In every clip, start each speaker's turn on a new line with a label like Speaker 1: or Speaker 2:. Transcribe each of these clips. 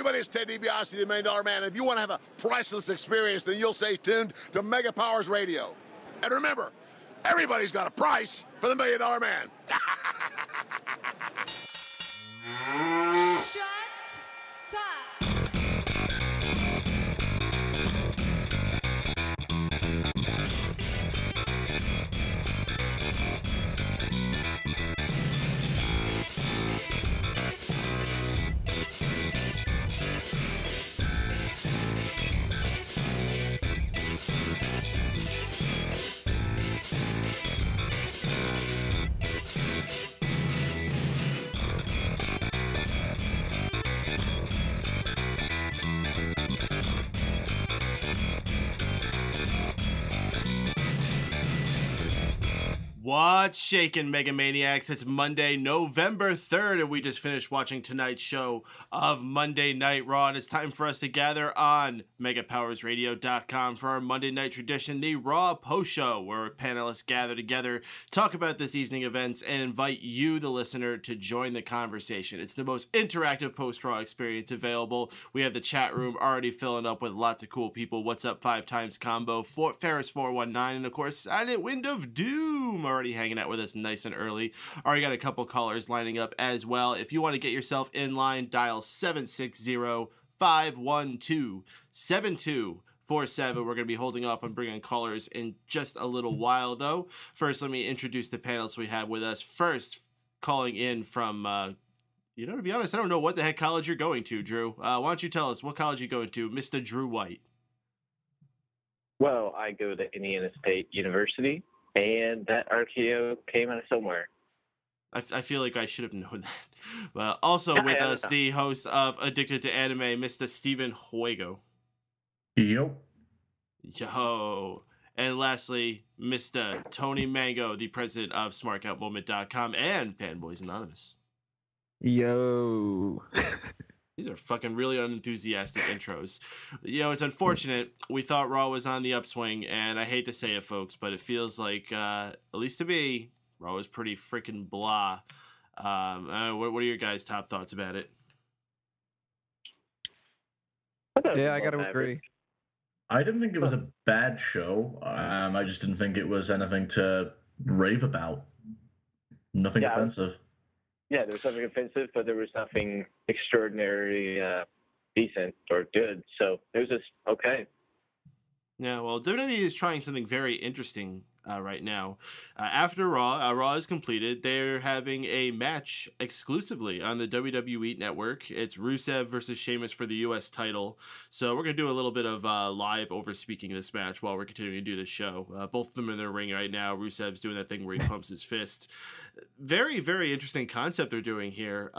Speaker 1: everybody, it's Ted DiBiase, the $1 Million Man. If you want to have a priceless experience, then you'll stay tuned to Mega Powers Radio. And remember, everybody's got a price for the $1 Million Man.
Speaker 2: Shut up.
Speaker 3: What's shaking, Mega Maniacs? It's Monday, November 3rd, and we just finished watching tonight's show of Monday Night Raw, and it's time for us to gather on MegaPowersRadio.com for our Monday night tradition, the Raw Post Show, where panelists gather together, talk about this evening events, and invite you, the listener, to join the conversation. It's the most interactive post-Raw experience available. We have the chat room already filling up with lots of cool people. What's Up 5 Times Combo, Ferris419, and of course, Silent Wind of Doom already hanging out with us nice and early. Already got a couple callers lining up as well. If you want to get yourself in line, dial 760-512-7247. We're going to be holding off on bringing callers in just a little while, though. First, let me introduce the panelists we have with us. First, calling in from, to be honest, I don't know what the heck college you're going to, Drew. Why don't you tell us what college you're going to, Mr. Drew White?
Speaker 4: Well, I go to Indiana State University, and that RKO came out of somewhere.
Speaker 3: I feel like I should have known that. But also with us, the host of Addicted to Anime, Mr. Steven Wago.
Speaker 5: Yo.
Speaker 3: And lastly, Mr. Tony Mango, the president of SmartCountMoment.com and Fanboys Anonymous.
Speaker 6: Yo.
Speaker 3: These are fucking really unenthusiastic intros. It's unfortunate. We thought Raw was on the upswing, and I hate to say it, folks, but it feels like, at least to me, Raw is pretty freaking blah. What are your guys' top thoughts about it?
Speaker 6: Yeah, I got to agree.
Speaker 5: I didn't think it was a bad show. I just didn't think it was anything to rave about. Nothing offensive.
Speaker 4: Yeah, there was something offensive, but there was nothing extraordinary decent or good. So it was just okay.
Speaker 3: Yeah, well, WWE is trying something very interesting right now. After Raw is completed, they're having a match exclusively on the WWE Network. It's Rusev versus Sheamus for the U.S. title. So we're going to do a little bit of live over-speaking this match while we're continuing to do the show. Both of them are in their ring right now. Rusev's doing that thing where he pumps his fist. Very, very interesting concept they're doing here.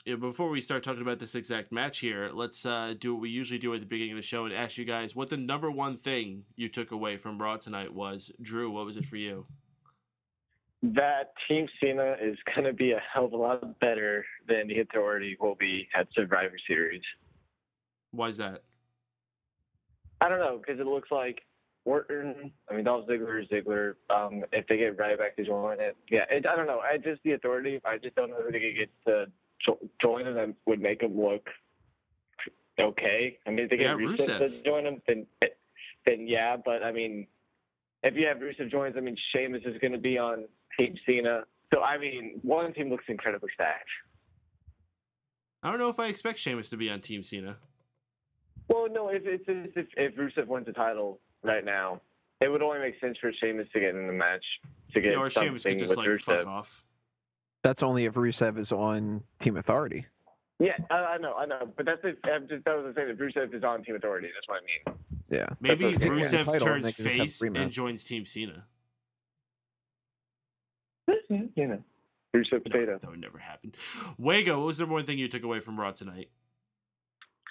Speaker 3: Before we start talking about this exact match here, let's do what we usually do at the beginning of the show and ask you guys what the number one thing you took away from Raw tonight was. Drew, what was it for you?
Speaker 4: That Team Cena is going to be a hell of a lot better than the Authority will be at Survivor Series.
Speaker 3: Why is that?
Speaker 4: I don't know, because it looks like Orton, Dolph Ziggler is Ziggler. If they get right back to join it, I don't know. The Authority, I just don't know who they could get to join them that would make them look okay. If they get Rusev to join them, then yeah. But if you have Rusev joins, Sheamus is going to be on Team Cena. So one team looks incredibly stacked.
Speaker 3: I don't know if I expect Sheamus to be on Team Cena.
Speaker 4: Well, no. If Rusev wins the title right now, it would only make sense for Sheamus to get in the match to get
Speaker 3: or Sheamus could just
Speaker 4: Rusev.
Speaker 3: fuck off.
Speaker 6: That's only if Rusev is on Team Authority.
Speaker 4: Yeah, I know. But that was the thing. If Rusev is on Team Authority, that's what I mean.
Speaker 6: Yeah.
Speaker 3: Maybe Rusev turns face and joins Team Cena.
Speaker 4: Rusev potato.
Speaker 3: That would never happen. Wago, what was the number one thing you took away from Raw tonight?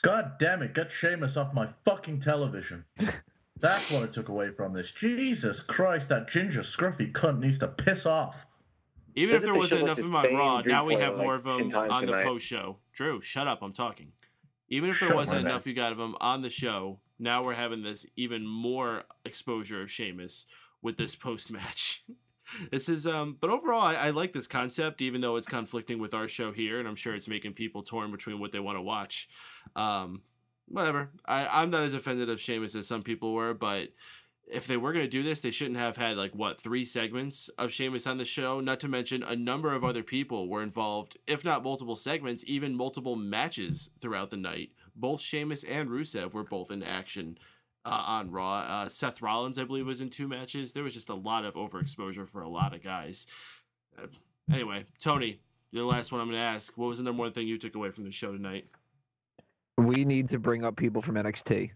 Speaker 5: God damn it, get Sheamus off my fucking television. That's what I took away from this. Jesus Christ, that ginger scruffy cunt needs to piss off.
Speaker 3: Even if there wasn't enough of him on Raw, now we have more of him on the post show. Drew, shut up, I'm talking. Even if there wasn't enough you got of him on the show, now we're having this even more exposure of Sheamus with this post-match. This is but overall I like this concept, even though it's conflicting with our show here, and I'm sure it's making people torn between what they want to watch. Whatever. I'm not as offended of Sheamus as some people were, but if they were going to do this, they shouldn't have had 3 segments of Sheamus on the show, not to mention a number of other people were involved, if not multiple segments, even multiple matches throughout the night. Both Sheamus and Rusev were both in action on Raw. Seth Rollins, I believe, was in 2 matches. There was just a lot of overexposure for a lot of guys. Anyway, Tony, the last one I'm going to ask. What was the number one thing you took away from the show tonight?
Speaker 6: We need to bring up people from NXT.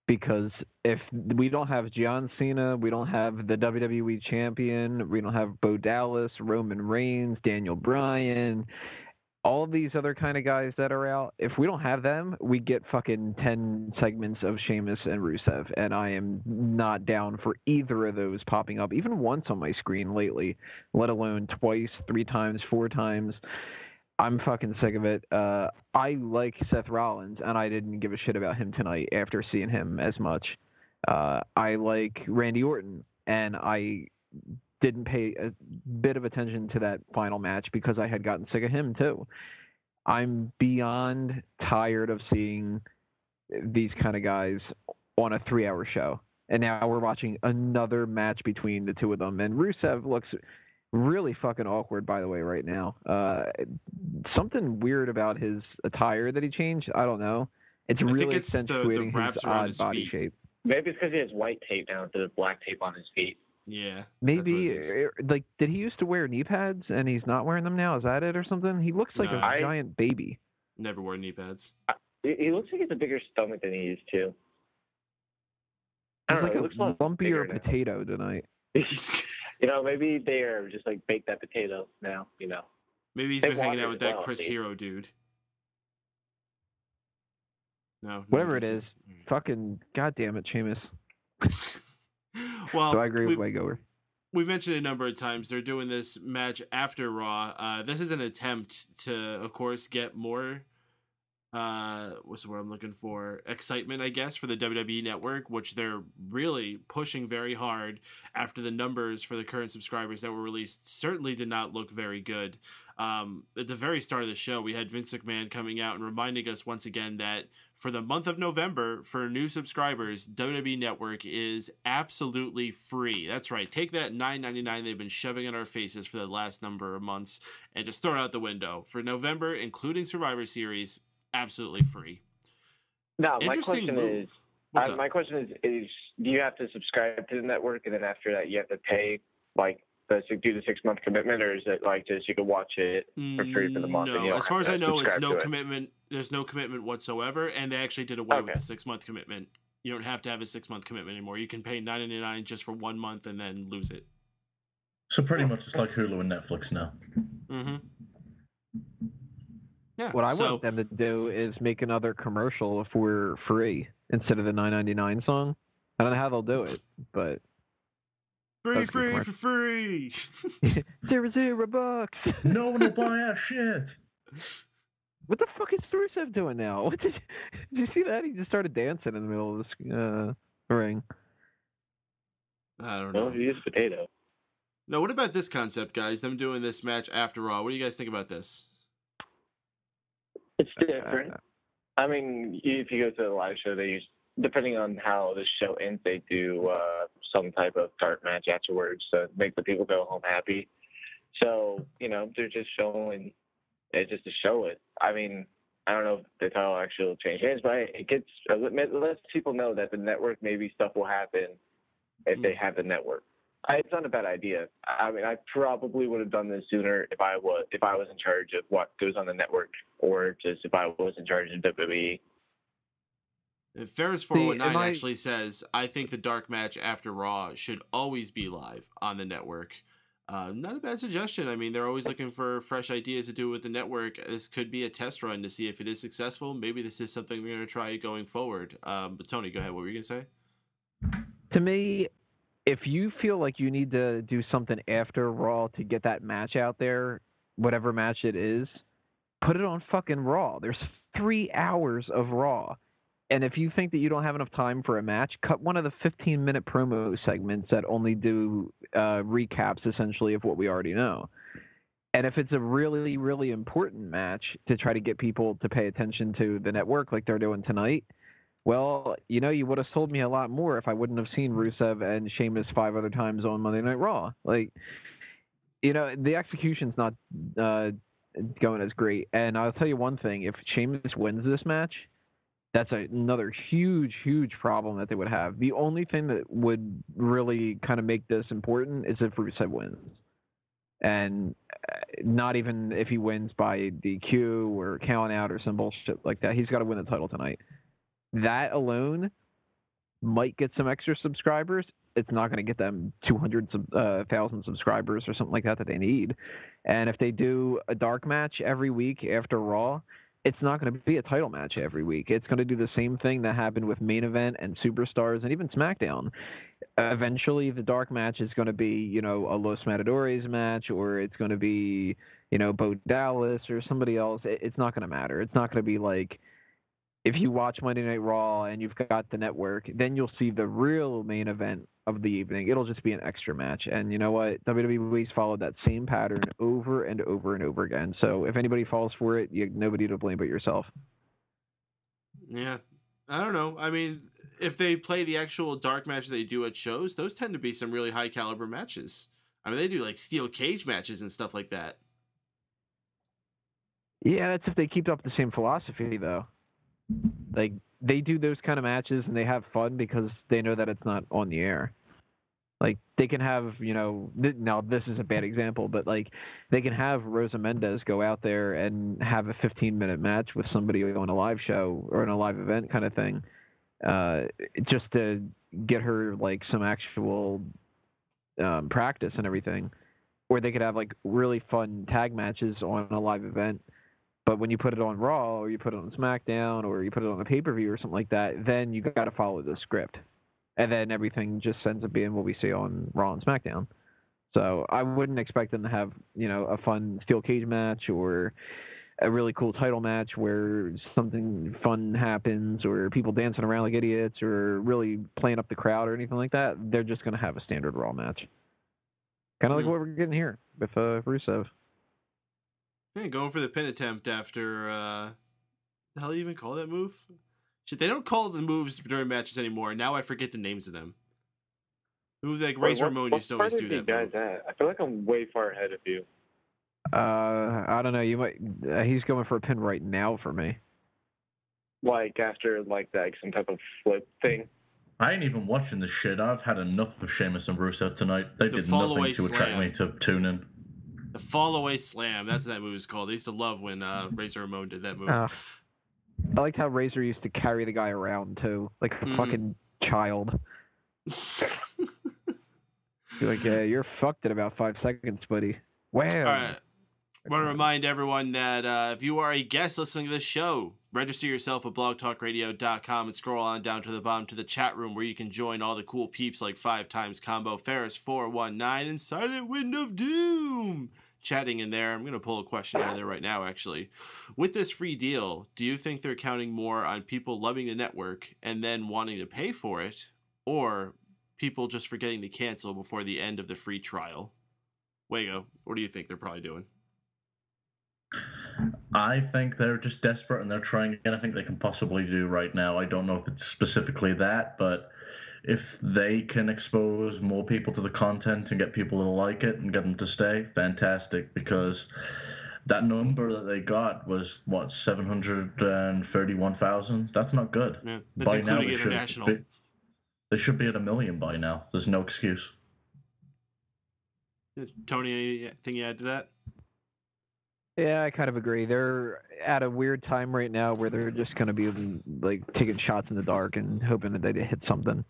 Speaker 6: Because if we don't have John Cena, we don't have the WWE Champion, we don't have Bo Dallas, Roman Reigns, Daniel Bryan, all of these other kind of guys that are out, if we don't have them, we get fucking 10 segments of Sheamus and Rusev. And I am not down for either of those popping up, even once on my screen lately, let alone twice, 3 times, 4 times. I'm fucking sick of it. I like Seth Rollins, and I didn't give a shit about him tonight after seeing him as much. I like Randy Orton, and I didn't pay a bit of attention to that final match because I had gotten sick of him too. I'm beyond tired of seeing these kind of guys on a 3-hour show. And now we're watching another match between the two of them. And Rusev looks really fucking awkward, by the way, right now. Something weird about his attire that he changed. I don't know. It's really accentuating his odd body shape.
Speaker 4: Maybe it's because he has white tape now instead of black tape on his feet.
Speaker 3: Yeah.
Speaker 6: Maybe, did he used to wear knee pads and he's not wearing them now? Is that it or something? He looks like a giant baby.
Speaker 3: Never wore knee pads.
Speaker 4: He looks like he has a bigger stomach than he used to. I don't know.
Speaker 6: He looks like a lumpier potato tonight.
Speaker 4: Maybe they are just bake that potato now,
Speaker 3: Maybe he's been hanging out with that Chris Hero dude. No.
Speaker 6: Whatever it is, fucking goddamn it, Sheamus.
Speaker 3: Well,
Speaker 6: so I agree with Wago.
Speaker 3: We mentioned a number of times they're doing this match after Raw. This is an attempt to, of course, get more what's the word I'm looking for? Excitement, I guess, for the WWE Network, which they're really pushing very hard after the numbers for the current subscribers that were released certainly did not look very good. At the very start of the show, we had Vince McMahon coming out and reminding us once again that for the month of November, for new subscribers, WWE Network is absolutely free. That's right. Take that $9.99 they've been shoving in our faces for the last number of months and just throw it out the window. For November, including Survivor Series, absolutely free.
Speaker 4: Now, my question is, do you have to subscribe to the network and then after that you have to pay do the 6-month commitment, or is it just you can watch it for free for the month?
Speaker 3: No, as far as I know, it's no commitment. There's no commitment whatsoever, and they actually did away with the 6-month commitment. You don't have to have a 6-month commitment anymore. You can pay $9.99 just for 1 month and then lose it.
Speaker 5: So pretty much it's like Hulu and Netflix now.
Speaker 3: Mm-hmm. Yeah.
Speaker 6: What I want them to do is make another commercial if we're free instead of the $9.99 song. I don't know how they'll do it, but
Speaker 3: free for free.
Speaker 6: $0
Speaker 5: No one will buy our shit.
Speaker 6: What the fuck is Rusev doing now? Did you see that? He just started dancing in the middle of this ring.
Speaker 3: I don't know.
Speaker 4: No, he is a potato.
Speaker 3: No, what about this concept, guys? Them doing this match after Raw. What do you guys think about this?
Speaker 4: It's different. I mean, if you go to the live show, they use, depending on how the show ends, they do some type of dark match afterwards to make the people go home happy. So, they're just showing it just to show it. I mean, I don't know if the title actually will change hands, but it lets people know that the network, maybe stuff will happen if they have the network. It's not a bad idea. I mean, I probably would have done this sooner if I was in charge of what goes on the network, or just if I was in charge of WWE.
Speaker 3: Ferris 419 actually says, I think the dark match after Raw should always be live on the network. Not a bad suggestion. I mean, they're always looking for fresh ideas to do with the network. This could be a test run to see if it is successful. Maybe this is something we're going to try going forward. But Tony, go ahead. What were you going to say?
Speaker 6: To me, if you feel like you need to do something after Raw to get that match out there, whatever match it is, put it on fucking Raw. There's 3 hours of Raw. And if you think that you don't have enough time for a match, cut one of the 15-minute promo segments that only do recaps, essentially, of what we already know. And if it's a really, really important match to try to get people to pay attention to the network like they're doing tonight, well, you would have sold me a lot more if I wouldn't have seen Rusev and Sheamus 5 other times on Monday Night Raw. Like, the execution's not going as great. And I'll tell you one thing. If Sheamus wins this match, that's another huge, huge problem that they would have. The only thing that would really kind of make this important is if Rusev wins. And not even if he wins by DQ or count out or some bullshit like that. He's got to win the title tonight. That alone might get some extra subscribers. It's not going to get them 200,000 subscribers or something like that they need. And if they do a dark match every week after Raw, it's not going to be a title match every week. It's going to do the same thing that happened with Main Event and Superstars and even SmackDown. Eventually, the dark match is going to be, a Los Matadores match, or it's going to be, Bo Dallas or somebody else. It's not going to matter. It's not going to be like, if you watch Monday Night Raw and you've got the network, then you'll see the real main event of the evening. It'll just be an extra match. And you know what? WWE's followed that same pattern over and over and over again. So if anybody falls for it, nobody to blame but yourself.
Speaker 3: Yeah. I don't know. I mean, if they play the actual dark match they do at shows, those tend to be some really high caliber matches. I mean, they do like steel cage matches and stuff like that.
Speaker 6: Yeah, that's if they keep up the same philosophy, though. Like, they do those kind of matches and they have fun because they know that it's not on the air. Like, they can have, now this is a bad example, but like, they can have Rosa Mendez go out there and have a 15-minute match with somebody on a live show or in a live event kind of thing, just to get her like some actual practice and everything. Or they could have like really fun tag matches on a live event. But when you put it on Raw or you put it on SmackDown or you put it on a pay-per-view or something like that, then you got to follow the script. And then everything just ends up being what we see on Raw and SmackDown. So I wouldn't expect them to have, a fun steel cage match or a really cool title match where something fun happens or people dancing around like idiots or really playing up the crowd or anything like that. They're just going to have a standard Raw match. Kind of like what we're getting here with Rusev.
Speaker 3: Yeah, going for the pin attempt after, the hell do you even call that move? Shit, they don't call the moves during matches anymore. Now I forget the names of them. The move like Razor Ramon used to always do that move.
Speaker 4: I feel like I'm way far ahead of you.
Speaker 6: I don't know. You might. He's going for a pin right now for me.
Speaker 4: Like after some type of flip thing.
Speaker 5: I ain't even watching this shit. I've had enough of Sheamus and Rusev tonight. They did nothing to attract me to tune in.
Speaker 3: The fall away slam. That's what that move is called. I used to love when Razor Ramon did that move.
Speaker 6: I liked how Razor used to carry the guy around too, like a fucking child. You're like, yeah, you're fucked in about 5 seconds, buddy. Wow. All
Speaker 3: right. I want to remind everyone that if you are a guest listening to this show, register yourself at blogtalkradio.com and scroll on down to the bottom to the chat room where you can join all the cool peeps like 5 Times Combo, Ferris 419, and Silent Wind of Doom chatting in there. I'm going to pull a question out of there right now, actually. With this free deal, do you think they're counting more on people loving the network and then wanting to pay for it, or people just forgetting to cancel before the end of the free trial? Wago, what do you think they're probably doing?
Speaker 5: I think they're just desperate and they're trying anything they can possibly do right now. I don't know if it's specifically that, but if they can expose more people to the content and get people to like it and get them to stay, fantastic, because that number that they got was, 731,000? That's not good.
Speaker 3: Yeah, that's including international.
Speaker 5: They should be at 1 million by now. There's no excuse.
Speaker 3: Tony, anything you add to that?
Speaker 6: Yeah, I kind of agree. They're at a weird time right now where they're just going to be like taking shots in the dark and hoping that they hit something.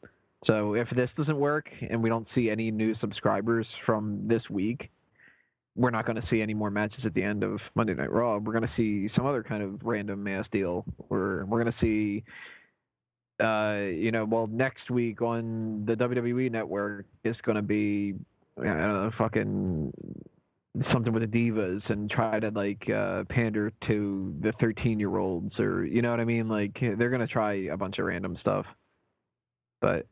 Speaker 6: So if this doesn't work and we don't see any new subscribers from this week, we're not going to see any more matches at the end of Monday Night Raw. We're going to see some other kind of random mass deal. We're going to see, next week on the WWE Network is going to be, I don't know, fucking something with the divas and try to like pander to the 13-year-olds, or you know what I mean? Like they're gonna try a bunch of random stuff. But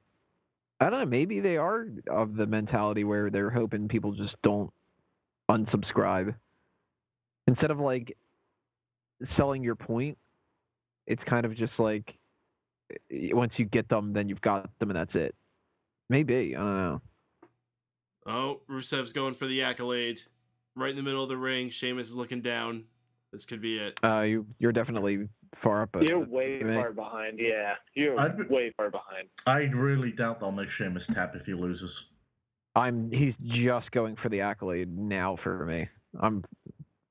Speaker 6: I don't know. Maybe they are of the mentality where they're hoping people just don't unsubscribe. Instead of like selling your point, it's kind of just like once you get them, then you've got them, and that's it. Maybe, I don't know.
Speaker 3: Oh, Rusev's going for the accolade. Right in the middle of the ring. Sheamus is looking down. This could be it.
Speaker 6: You're definitely far up.
Speaker 4: You're way far behind. Yeah, you're way far behind.
Speaker 5: I really doubt they'll make Sheamus tap if he loses.
Speaker 6: He's just going for the accolade now for me. I'm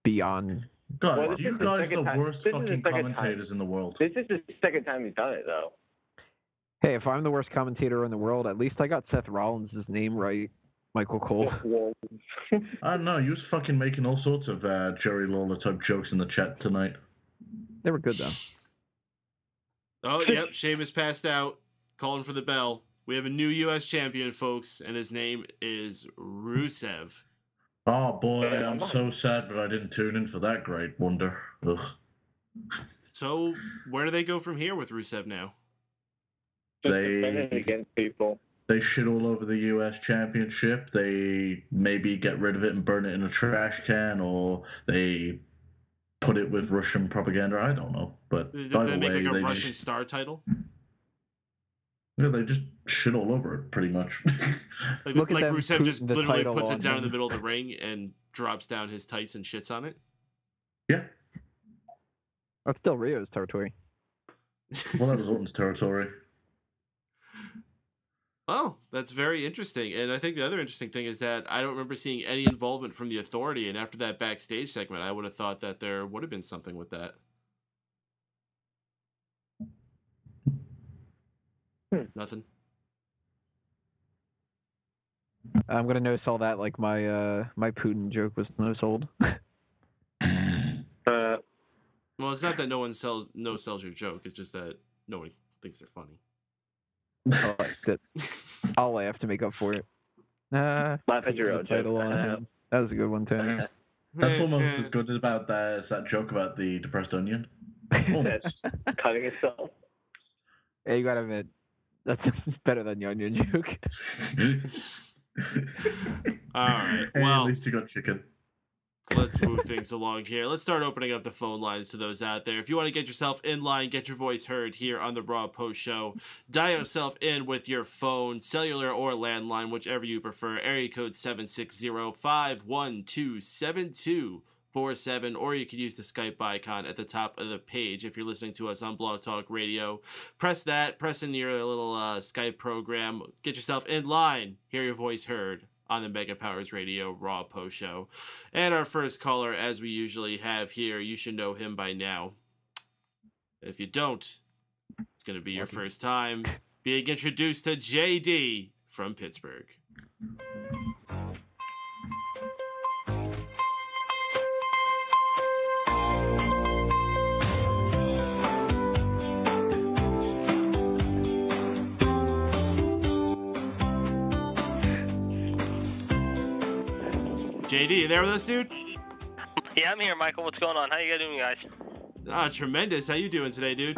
Speaker 6: beyond.
Speaker 5: God,
Speaker 4: Well,
Speaker 5: you guys are the worst fucking commentators in the world.
Speaker 4: This is the second time he's done it, though.
Speaker 6: Hey, if I'm the worst commentator in the world, at least I got Seth Rollins' name right. Michael Cole.
Speaker 5: I don't know. You was fucking making all sorts of Jerry Lawler type jokes in the chat tonight.
Speaker 6: They were good though.
Speaker 3: Oh, yep. Sheamus passed out, calling for the bell. We have a new U.S. champion, folks, and his name is Rusev.
Speaker 5: Oh boy, I'm so sad, but I didn't tune in for that great wonder. Ugh.
Speaker 3: So, where do they go from here with Rusev now?
Speaker 4: Just defending against people.
Speaker 5: They shit all over the U.S. Championship. They maybe get rid of it and burn it in a trash can, or they put it with Russian propaganda. I don't know. But
Speaker 3: Did
Speaker 5: by
Speaker 3: they
Speaker 5: the
Speaker 3: make
Speaker 5: way,
Speaker 3: like a
Speaker 5: they
Speaker 3: Russian star title?
Speaker 5: Yeah, they just shit all over it, pretty much.
Speaker 3: Like
Speaker 6: them
Speaker 3: Rusev just
Speaker 6: putting the
Speaker 3: literally
Speaker 6: title
Speaker 3: puts it
Speaker 6: on
Speaker 3: down in
Speaker 6: him.
Speaker 3: the middle of the ring and drops down his tights and shits on it?
Speaker 5: Yeah.
Speaker 6: That's still Rio's territory.
Speaker 5: Well, that was Orton's territory.
Speaker 3: Oh, that's very interesting. And I think the other interesting thing is that I don't remember seeing any involvement from the Authority. And after that backstage segment, I would have thought that there would have been something with that. Nothing.
Speaker 6: I'm gonna no sell that like my my Putin joke was no sold.
Speaker 3: Well, it's not that no one sells your joke. It's just that no one thinks they're funny.
Speaker 6: I'll laugh to make up for it.
Speaker 4: Laugh at your own joke.
Speaker 6: That was a good one, Tony.
Speaker 5: That's almost as good as about that joke about the depressed onion.
Speaker 4: That's cutting itself.
Speaker 6: Hey, you gotta admit, that's better than your onion joke.
Speaker 3: All right.
Speaker 5: Hey,
Speaker 3: Well,
Speaker 5: at least you got chicken.
Speaker 3: let's move things along here. Let's start opening up the phone lines to those out there. If you want to get yourself in line, get your voice heard here on the Raw Post Show, dial yourself in with your phone, cellular or landline, whichever you prefer. Area code 760-512-7247, or you can use the Skype icon at the top of the page if you're listening to us on Blog Talk Radio. Press that, press in your little Skype program, get yourself in line, hear your voice heard on the Mega Powers Radio Raw Post Show. And our first caller, as we usually have here, you should know him by now. If you don't, it's going to be your first time being introduced to JD from Pittsburgh. JD, you there with us, dude?
Speaker 7: Yeah, I'm here, Michael. What's going on? How you doing, guys?
Speaker 3: Tremendous. How you doing today, dude?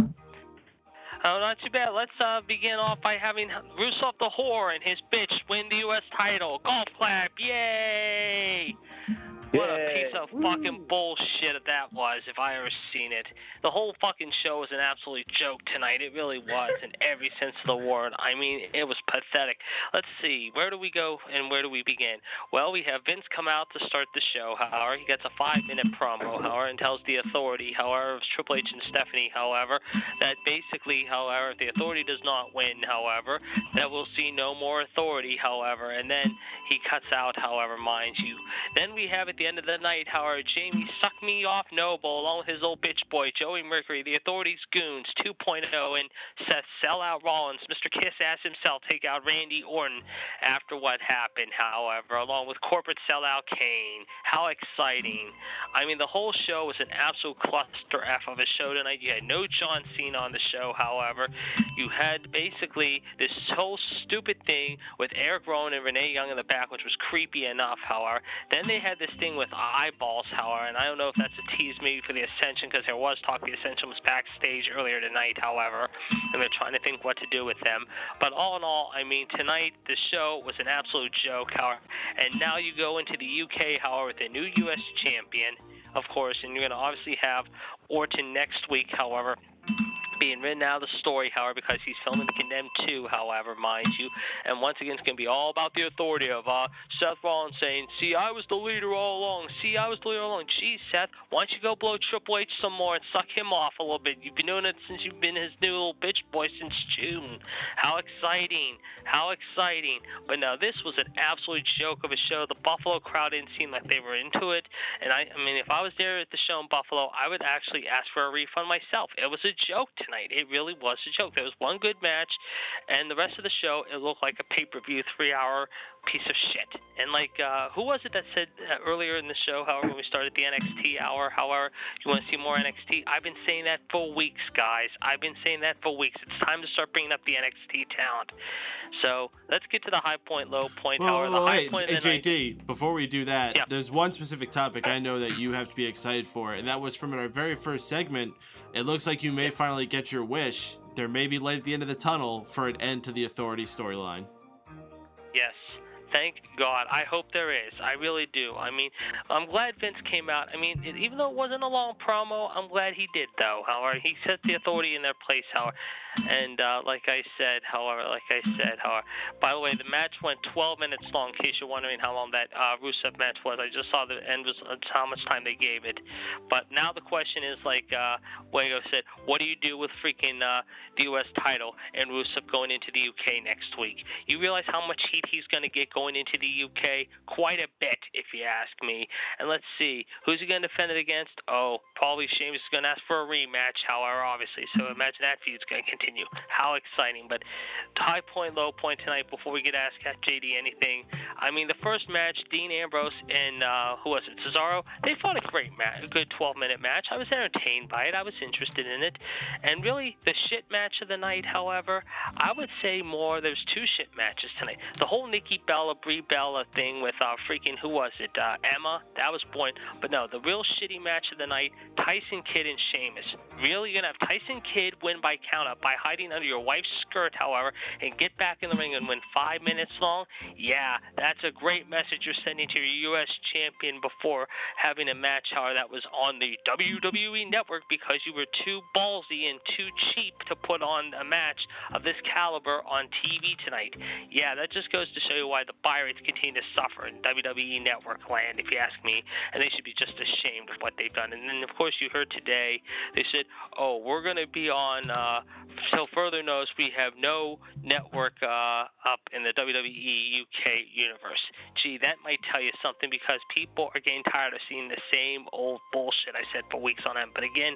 Speaker 7: Oh, not too bad. Let's begin off by having Rusev the Whore and his bitch win the U.S. title. Golf clap. Yay! What a piece of fucking bullshit that was, if I ever seen it. The whole fucking show was an absolute joke tonight. It really was, in every sense of the word. I mean, it was pathetic. Let's see. Where do we go and where do we begin? Well, we have Vince come out to start the show, however. He gets a 5-minute promo, however, and tells the Authority, however, Triple H and Stephanie, however, that basically, however, if the Authority does not win, however, that we'll see no more Authority, however. And then he cuts out, however, mind you. Then we have at the end of the night, however, Jamie Suck Me Off Noble, along with his old bitch boy, Joey Mercury, the Authority's Goons 2.0, and Seth Sell Out Rollins, Mr. Kiss Ass himself, take out Randy Orton after what happened, however, along with corporate sellout Kane. How exciting. I mean, the whole show was an absolute cluster F of a show tonight. You had no John Cena on the show, however. You had basically this whole stupid thing with Eric Rowan and Renee Young in the back, which was creepy enough, however. Then they had this thing thing with eyeballs, however, and I don't know if that's a tease maybe for the Ascension, because there was talk the Ascension was backstage earlier tonight, however, and they're trying to think what to do with them. But all in all, I mean, tonight the show was an absolute joke, however, and now you go into the UK, however, with a new U.S. champion, of course, and you're going to obviously have Orton next week, however, being written out of the story, however, because he's filming The Condemned 2, however, mind you. And once again, it's going to be all about the authority of Seth Rollins saying, see, I was the leader all along. See, I was the leader all along. Geez, Seth, why don't you go blow Triple H some more and suck him off a little bit? You've been doing it since you've been his new little bitch boy since June. How exciting. How exciting. But no, this was an absolute joke of a show. The Buffalo crowd didn't seem like they were into it. And I mean, if I was there at the show in Buffalo, I would actually ask for a refund myself. It was a joke tonight. It really was a joke. There was one good match, and the rest of the show, it looked like a pay-per-view 3-hour piece of shit. And like, who was it that said earlier in the show, however, when we started the NXT hour, however, you want to see more NXT? I've been saying that for weeks, guys. I've been saying that for weeks. It's time to start bringing up the NXT talent. So let's get to the high point, low point. However, the high point of the night.
Speaker 3: JD, before we do that, there's one specific topic I know that you have to be excited for, and that was from our very first segment. It looks like you may finally get your wish. There may be light at the end of the tunnel for an end to the Authority storyline.
Speaker 7: Yes. Thank God. I hope there is. I really do. I mean, I'm glad Vince came out. I mean, even though it wasn't a long promo, I'm glad he did, though. However, he set the Authority in their place, however. And like I said, by the way, the match went 12 minutes long, in case you're wondering how long that Rusev match was. I just saw the end was how much time they gave it. But now the question is, like Wago said, what do you do with freaking the U.S. title and Rusev going into the UK next week? You realize how much heat he's going to get going into the UK? Quite a bit, if you ask me. And let's see, who's he going to defend it against? Oh, probably Sheamus is going to ask for a rematch, however, obviously. So imagine that feud's going to continue. How exciting. But high point, low point tonight, before we get asked JD anything. I mean, the first match, Dean Ambrose and who was it, Cesaro, they fought a great match, a good 12-minute match. I was entertained by it. I was interested in it. And really, the shit match of the night, however, I would say more, there's two shit matches tonight. The whole Nikki Bella, Brie Bella thing with freaking, who was it, Emma, that was boring. But no, the real shitty match of the night, Tyson Kidd and Sheamus. Really, you're going to have Tyson Kidd win by count-out by hiding under your wife's skirt, however, and get back in the ring and win 5 minutes long? Yeah, that's a great message you're sending to your U.S. champion before having a match, however, that was on the WWE Network because you were too ballsy and too cheap to put on a match of this caliber on TV tonight. Yeah, that just goes to show you why the buy rates continue to suffer in WWE Network land, if you ask me, and they should be just ashamed of what they've done. And then, of course, you heard today, they said, oh, we're going to be on, till further notice, we have no network up in the WWE UK universe. Gee, that might tell you something because people are getting tired of seeing the same old bullshit I said for weeks on end. But again,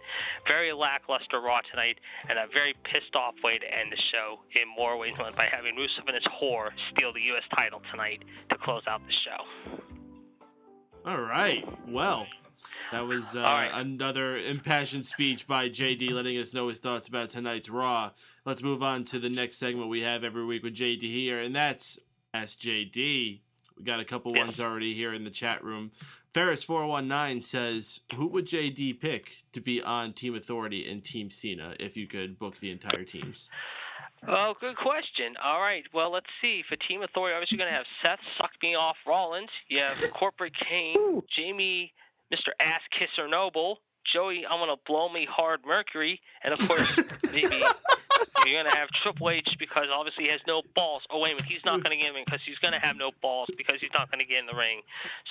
Speaker 7: very lackluster Raw tonight and a very pissed off way to end the show in more ways than one by having Rusev and his whore steal the U.S. title tonight to close out the show.
Speaker 3: All right. Well, that was another impassioned speech by JD letting us know his thoughts about tonight's Raw. Let's move on to the next segment we have every week with JD here, and that's Ask JD. We got a couple ones already here in the chat room. Ferris419 says, who would JD pick to be on Team Authority and Team Cena if you could book the entire teams?
Speaker 7: Oh, good question. All right. Well, let's see. For Team Authority, obviously you're going to have Seth suck me off Rollins. You have Corporate Kane, Jamie, Mr. Ass Kisser Noble, Joey, I'm going to blow me hard Mercury, and of course, maybe you're going to have Triple H because obviously he has no balls. Oh, wait a minute, he's not going to get in the ring because he's going to have no balls because he's not going to get in the ring.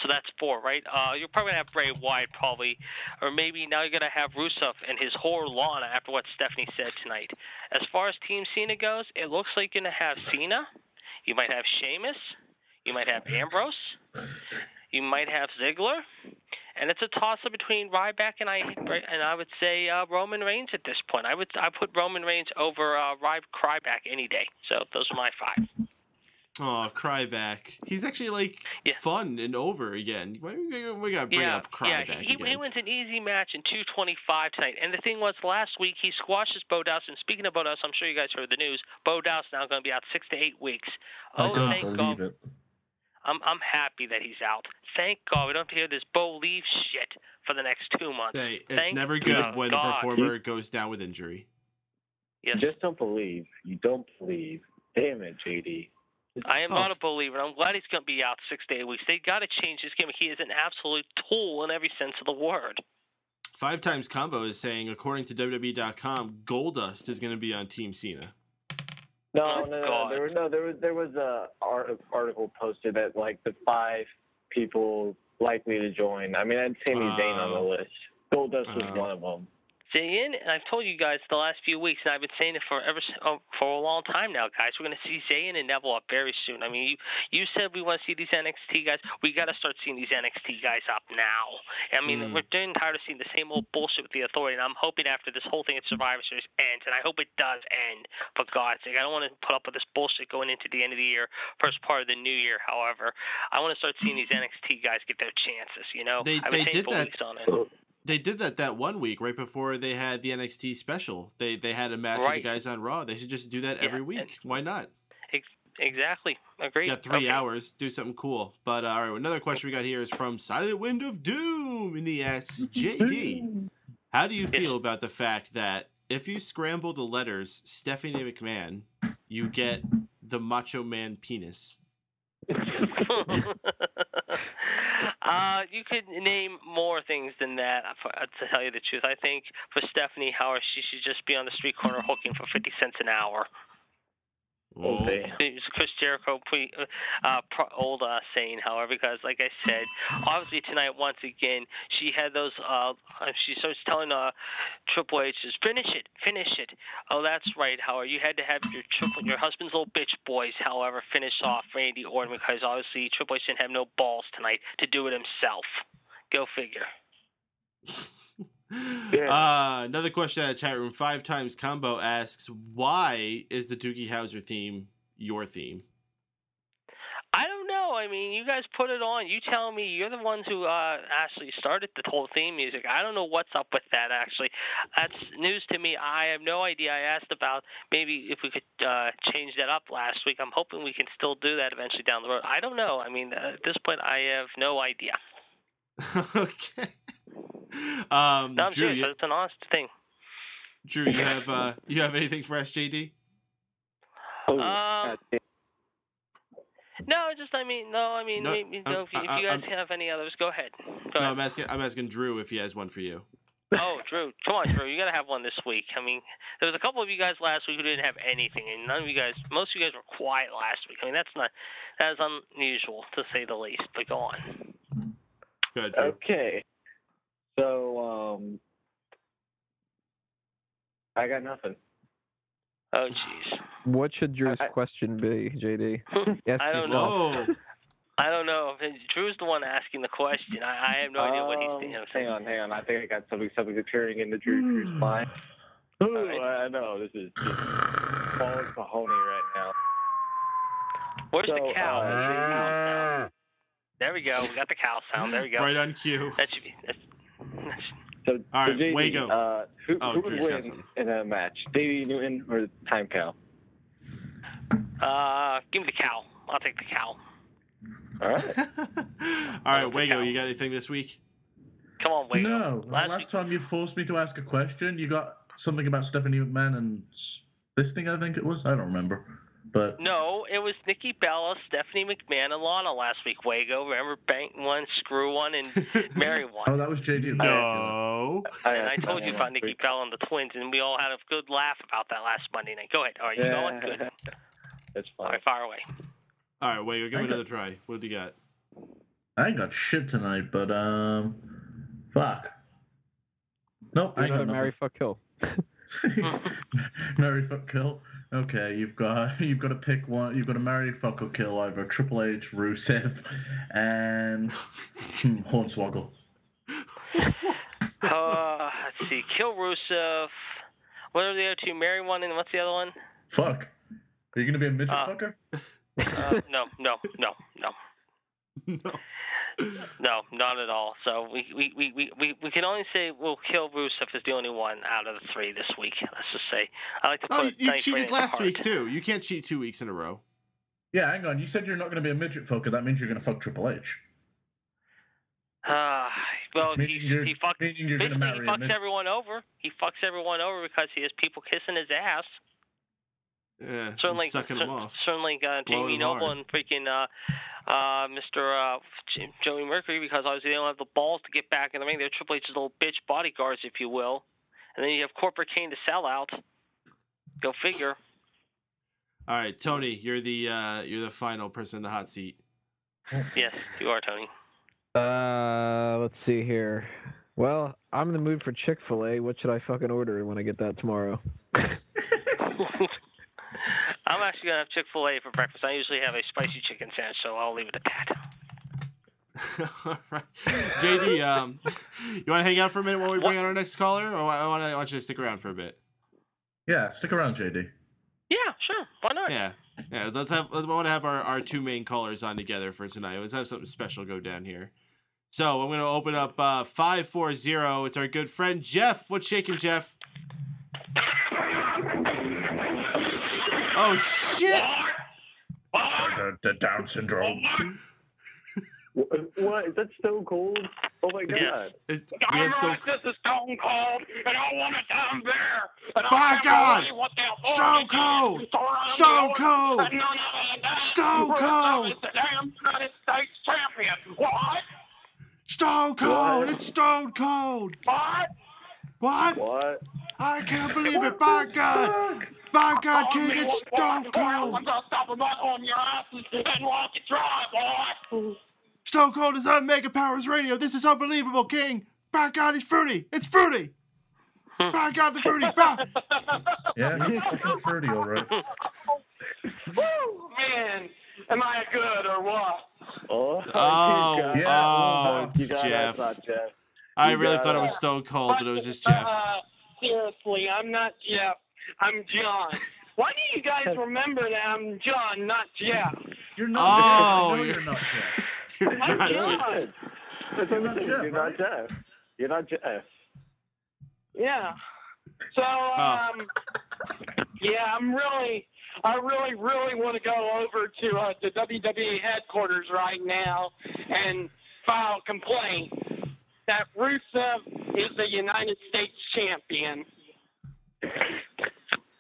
Speaker 7: So that's 4, right? You're probably going to have Bray Wyatt probably, or maybe now you're going to have Rusev and his whore Lana after what Stephanie said tonight. As far as Team Cena goes, it looks like you're going to have Cena. You might have Sheamus. You might have Ambrose. You might have Ziggler. And it's a toss-up between Ryback and I would say Roman Reigns at this point. I put Roman Reigns over Ryback any day. So those are my 5.
Speaker 3: Oh, Ryback. He's actually fun and over again. We got to bring up Ryback again.
Speaker 7: He wins an easy match in 225 tonight. And the thing was, last week he squashes Bo Dallas. And speaking of Bo Dallas, I'm sure you guys heard the news. Bo Dallas now going to be out 6 to 8 weeks. Oh, thank God. I'm happy that he's out. Thank God we don't have to hear this Bo leave shit for the next 2 months.
Speaker 3: Hey, it's never good when a performer goes down with injury.
Speaker 7: Yes.
Speaker 4: Just don't believe. You don't believe. Damn it, JD.
Speaker 7: I am not a believer. I'm glad he's going to be out 6 to 8 weeks. They got to change his gimmick. He is an absolute tool in every sense of the word.
Speaker 3: 5 Times Combo is saying, according to WWE.com, Goldust is going to be on Team Cena.
Speaker 4: No. There was a article posted that like the 5 people likely to join. I mean, I had Sami Zayn on the list. Goldust was one of them.
Speaker 7: Zayn, I've told you guys the last few weeks, and I've been saying it for a long time now, guys. We're going to see Zayn and Neville up very soon. I mean, you said we want to see these NXT guys. We got to start seeing these NXT guys up now. I mean, we're getting tired of seeing the same old bullshit with the Authority, and I'm hoping after this whole thing at Survivor Series ends, and I hope it does end, for God's sake. I don't want to put up with this bullshit going into the end of the year, first part of the new year, however. I want to start seeing these NXT guys get their chances, you know?
Speaker 3: They did that.
Speaker 7: Weeks on it.
Speaker 3: They did that 1 week right before they had the NXT special. They had a match with the guys on Raw. They should just do that every week. Why not?
Speaker 7: Exactly. Agreed.
Speaker 3: You got 3 hours. Do something cool. But all right, another question we got here is from Silent Wind of Doom, and he asks, JD, how do you feel about the fact that if you scramble the letters Stephanie McMahon, you get the Macho Man penis?
Speaker 7: You could name more things than that, to tell you the truth. I think for Stephanie Howard, she should just be on the street corner hooking for 50 cents an hour.
Speaker 4: Okay.
Speaker 7: It's Chris Jericho, old saying, however, because like I said, obviously tonight once again she had those. She starts telling Triple H, finish it. Oh, that's right, Howard. You had to have your husband's little bitch boys, however, finish off Randy Orton because obviously Triple H didn't have no balls tonight to do it himself. Go figure.
Speaker 3: Yeah. Another question out of the chat room. 5 Times Combo asks, why is the Doogie Howser theme your theme?
Speaker 7: I don't know. I mean, you guys put it on. You tell me. You're the ones who actually started the whole theme music. I don't know what's up with that, actually. That's news to me. I have no idea. I asked about maybe if we could change that up last week. I'm hoping we can still do that eventually down the road. I don't know. I mean, at this point, I have no idea.
Speaker 3: Okay.
Speaker 7: No, I'm
Speaker 3: Drew,
Speaker 7: serious. It's an honest thing.
Speaker 3: Drew, you have anything for SJD?
Speaker 7: No, maybe if you guys have any others, go ahead. Go ahead.
Speaker 3: I'm asking Drew if he has one for you.
Speaker 7: Oh, Drew, come on, Drew, you gotta have one this week. I mean, there was a couple of you guys last week who didn't have anything, and most of you guys were quiet last week. I mean, that is unusual to say the least. But go on.
Speaker 3: Good, Drew.
Speaker 4: Okay. So, I got nothing.
Speaker 7: Oh, jeez.
Speaker 6: What should Drew's question be, JD?
Speaker 7: I don't know. I don't know. Drew's the one asking the question. I have no idea what he's thinking.
Speaker 4: Hang on. I think I got something occurring in Drew's mind. Ooh, I know. This is just falling Mahoney right now.
Speaker 7: Where's the cow? There we go. We got the cow sound. There we go.
Speaker 3: Right on cue.
Speaker 7: That should be.
Speaker 4: So,
Speaker 3: all right,
Speaker 4: JD,
Speaker 3: Wago.
Speaker 4: Who would win in a match? Davey Newton or Time Cow?
Speaker 7: Give me the cow. I'll take the cow.
Speaker 4: All right.
Speaker 3: All right, Wago, you got anything this week?
Speaker 7: Come on, Wago.
Speaker 5: No. Last time you forced me to ask a question, you got something about Stephanie McMahon and this thing, I think it was. I don't remember. But
Speaker 7: no, it was Nikki Bella, Stephanie McMahon, and Lana last week, Wago. Remember, Bank one, Screw one, and Mary one.
Speaker 5: Oh, that was JD.
Speaker 3: No.
Speaker 7: And I told you about Nikki Bella and the twins, and we all had a good laugh about that last Monday night. Go ahead. All right, you going? Good.
Speaker 4: That's fine.
Speaker 7: All right, fire away.
Speaker 3: All right, Wago, give me another try. What do you got?
Speaker 5: I ain't got shit tonight, but fuck. Nope, I ain't got
Speaker 6: Marry, fuck, kill.
Speaker 5: Marry, fuck, kill. Okay, you've got to pick one. You've got to marry, fuck, or kill either Triple H, Rusev, and Hornswoggle.
Speaker 7: Let's see. Kill Rusev. What are the other two? Marry one, and what's the other one?
Speaker 5: Fuck. Are you gonna be a midget fucker?
Speaker 7: No. No, not at all. So we can only say we'll kill Rusev as the only one out of the three this week. Let's just say. I like to put
Speaker 3: you cheated last week too. You can't cheat 2 weeks in a row.
Speaker 5: Yeah, hang on. You said you're not going to be a midget fucker. That means you're going to fuck Triple H.
Speaker 7: Well,
Speaker 5: Meaning
Speaker 7: he fucks
Speaker 5: everyone
Speaker 7: over. He fucks everyone over because he has people kissing his ass.
Speaker 3: Yeah,
Speaker 7: certainly
Speaker 3: sucking him off.
Speaker 7: Certainly Jamie Noble and freaking Mr. Joey Mercury, because obviously they don't have the balls to get back in the ring. They're Triple H's little bitch bodyguards, if you will. And then you have Corporate Kane to sell out. Go figure.
Speaker 3: All right, Tony, you're the final person in the hot seat.
Speaker 7: Yes, you are, Tony.
Speaker 6: Let's see here. Well, I'm in the mood for Chick-fil-A. What should I fucking order when I get that tomorrow?
Speaker 7: I'm actually going to have Chick-fil-A for breakfast. I usually have a spicy chicken sandwich, so I'll leave it at that.
Speaker 3: All right. JD, you want to hang out for a minute while we bring on our next caller? Or I want you to stick around for a bit.
Speaker 5: Yeah, stick around, JD.
Speaker 7: Yeah, sure. Why not?
Speaker 3: Yeah. I want to have our two main callers on together for tonight. Let's have something special go down here. So I'm going to open up 540. It's our good friend Jeff. What's shaking, Jeff? Oh, shit!
Speaker 5: The Down syndrome.
Speaker 4: What? Is that Stone Cold? Oh, my God.
Speaker 3: Yeah.
Speaker 8: This is Stone Cold, and I want a damn beer.
Speaker 3: By God! Stone Cold! Stone Cold! Stone Cold!
Speaker 8: The damn United States champion. What?
Speaker 3: Stone Cold! It's Stone Cold!
Speaker 8: What?
Speaker 4: What?
Speaker 3: I can't believe it! By God! By God, King, it's Stone Cold!
Speaker 8: I'm gonna stop a butt on your asses and walk it dry, boy.
Speaker 3: Stone Cold is on Mega Powers Radio. This is unbelievable, King. By God, he's fruity. It's fruity. By God, the fruity.
Speaker 5: Yeah, he's fucking fruity, all right.
Speaker 8: Woo, man. Am I good or what?
Speaker 3: Jeff. I really thought it was Stone Cold, but it was just Jeff.
Speaker 8: Seriously, I'm not Jeff. I'm John. Why do you guys remember that I'm John, not Jeff?
Speaker 5: You're not. You're not Jeff.
Speaker 3: You're not
Speaker 4: Jeff. You're not Jeff.
Speaker 8: Yeah. So, yeah, I really want to go over to the WWE headquarters right now and file a complaint that Rusev is the United States champion.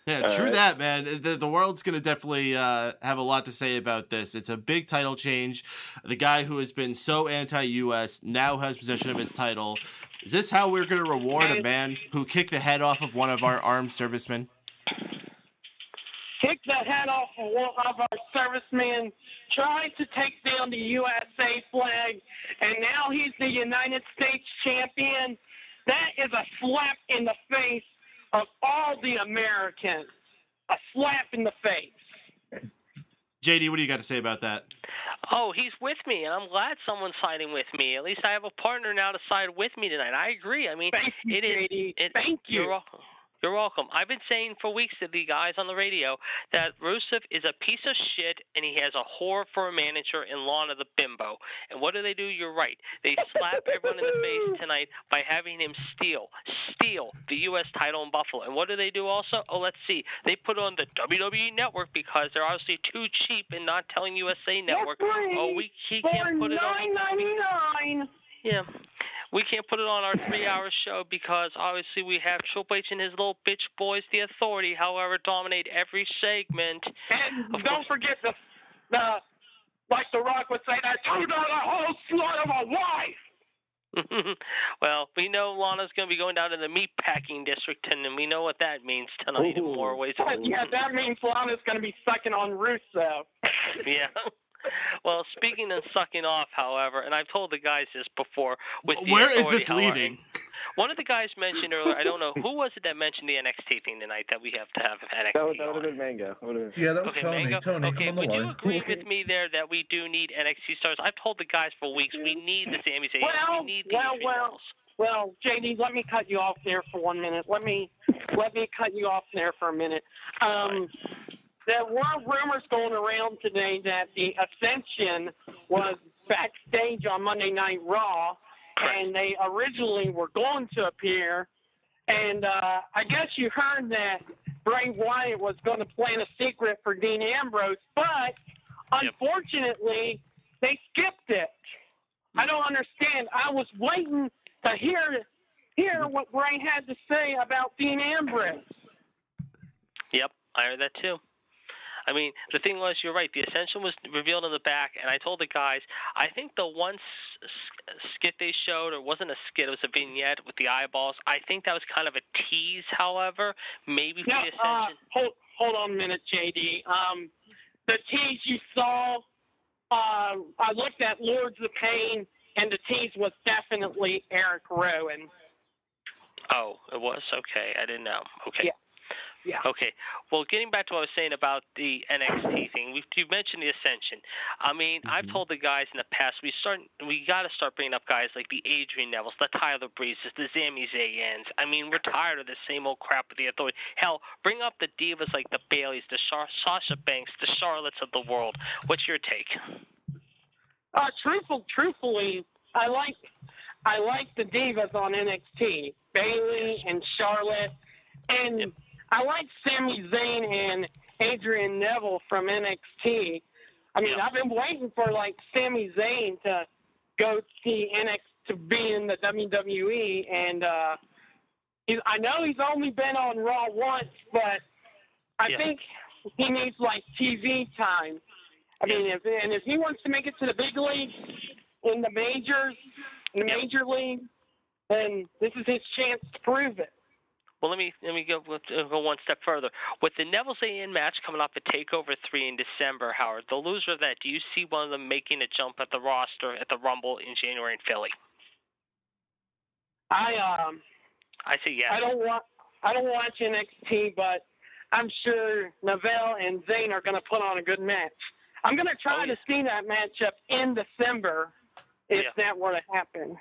Speaker 3: Yeah, true that, man. The world's going to definitely have a lot to say about this. It's a big title change. The guy who has been so anti-U.S. now has possession of his title. Is this how we're going to reward a man who kicked the head off of one of our armed servicemen?
Speaker 8: Kicked the head off of one of our servicemen, tried to take down the USA flag, and now he's the United States champion. That is a slap in the face of all the Americans. A slap in the face.
Speaker 3: JD, what do you got to say about that?
Speaker 7: Oh, he's with me, and I'm glad someone's siding with me. At least I have a partner now to side with me tonight. I agree. I mean,
Speaker 8: Thank you, JD. Thank you.
Speaker 7: You're welcome. You're welcome. I've been saying for weeks to the guys on the radio that Rusev is a piece of shit and he has a whore for a manager in Lana the Bimbo. And what do? You're right. They slap everyone in the face tonight by having him steal the U.S. title in Buffalo. And what do they do also? Oh, let's see. They put on the WWE Network because they're obviously too cheap and not telling USA Network. He can't put it on.
Speaker 8: $9.99.
Speaker 7: Yeah. We can't put it on our 3-hour show because obviously we have Triple H and his little bitch boys, the Authority, however, dominate every segment.
Speaker 8: And don't forget the like The Rock would say, that $2 whole slut of a wife.
Speaker 7: Well, we know Lana's going to be going down to the meatpacking district, and we know what that means tonight in more ways.
Speaker 8: Yeah, that means Lana's going to be sucking on Rusev.
Speaker 7: Yeah. Well, speaking of sucking off, however, and I've told the guys this before.
Speaker 3: Where is this leading?
Speaker 7: One of the guys mentioned earlier, I don't know, who was it that mentioned the NXT thing tonight that we have to have NXT?
Speaker 4: That would have been Mango.
Speaker 5: Yeah, that was Tony.
Speaker 7: Mango?
Speaker 5: Tony,
Speaker 7: okay, would you agree with me there that we do need NXT stars? I've told the guys for weeks we need the Sami Zayn. We need these females.
Speaker 8: Well, JD, let me cut you off there for 1 minute. Let me cut you off there for a minute. There were rumors going around today that the Ascension was backstage on Monday Night Raw, and they originally were going to appear. And I guess you heard that Bray Wyatt was going to plan a secret for Dean Ambrose, but Unfortunately, they skipped it. I don't understand. I was waiting to hear what Bray had to say about Dean Ambrose.
Speaker 7: Yep, I heard that too. I mean, the thing was, you're right. The Ascension was revealed in the back, and I told the guys, I think the one skit they showed, or it wasn't a skit, it was a vignette with the eyeballs. I think that was kind of a tease, however, maybe for the Ascension.
Speaker 8: Hold on a minute, JD. The tease you saw, I looked at Lords of Pain, and the tease was definitely Eric Rowan.
Speaker 7: Oh, it was? Okay, I didn't know. Okay.
Speaker 8: Yeah.
Speaker 7: Okay. Well, getting back to what I was saying about the NXT thing, you mentioned the Ascension. I mean, I've told the guys in the past we got to start bringing up guys like the Adrian Nevilles, the Tyler Breezes, the Sami Zayans. I mean, we're tired of the same old crap with the Authority. Hell, bring up the divas like the Baileys, the Sasha Banks, the Charlottes of the world. What's your take?
Speaker 8: Truthfully, I like the divas on NXT, Bayley and Charlotte, and I like Sami Zayn and Adrian Neville from NXT. I mean, I've been waiting for like Sami Zayn to go see to be in the WWE, and I know he's only been on Raw once, but I think he needs like TV time. I mean, if he wants to make it to the big leagues, in the majors, in the major league, then this is his chance to prove it.
Speaker 7: Well, let me go one step further. With the Neville Zayn match coming off at TakeOver 3 in December, Howard, the loser of that, do you see one of them making a jump at the roster at the Rumble in January in Philly?
Speaker 8: I
Speaker 7: say yes.
Speaker 8: I don't watch NXT, but I'm sure Neville and Zayn are going to put on a good match. I'm going to try to see that matchup in December if that were to happen.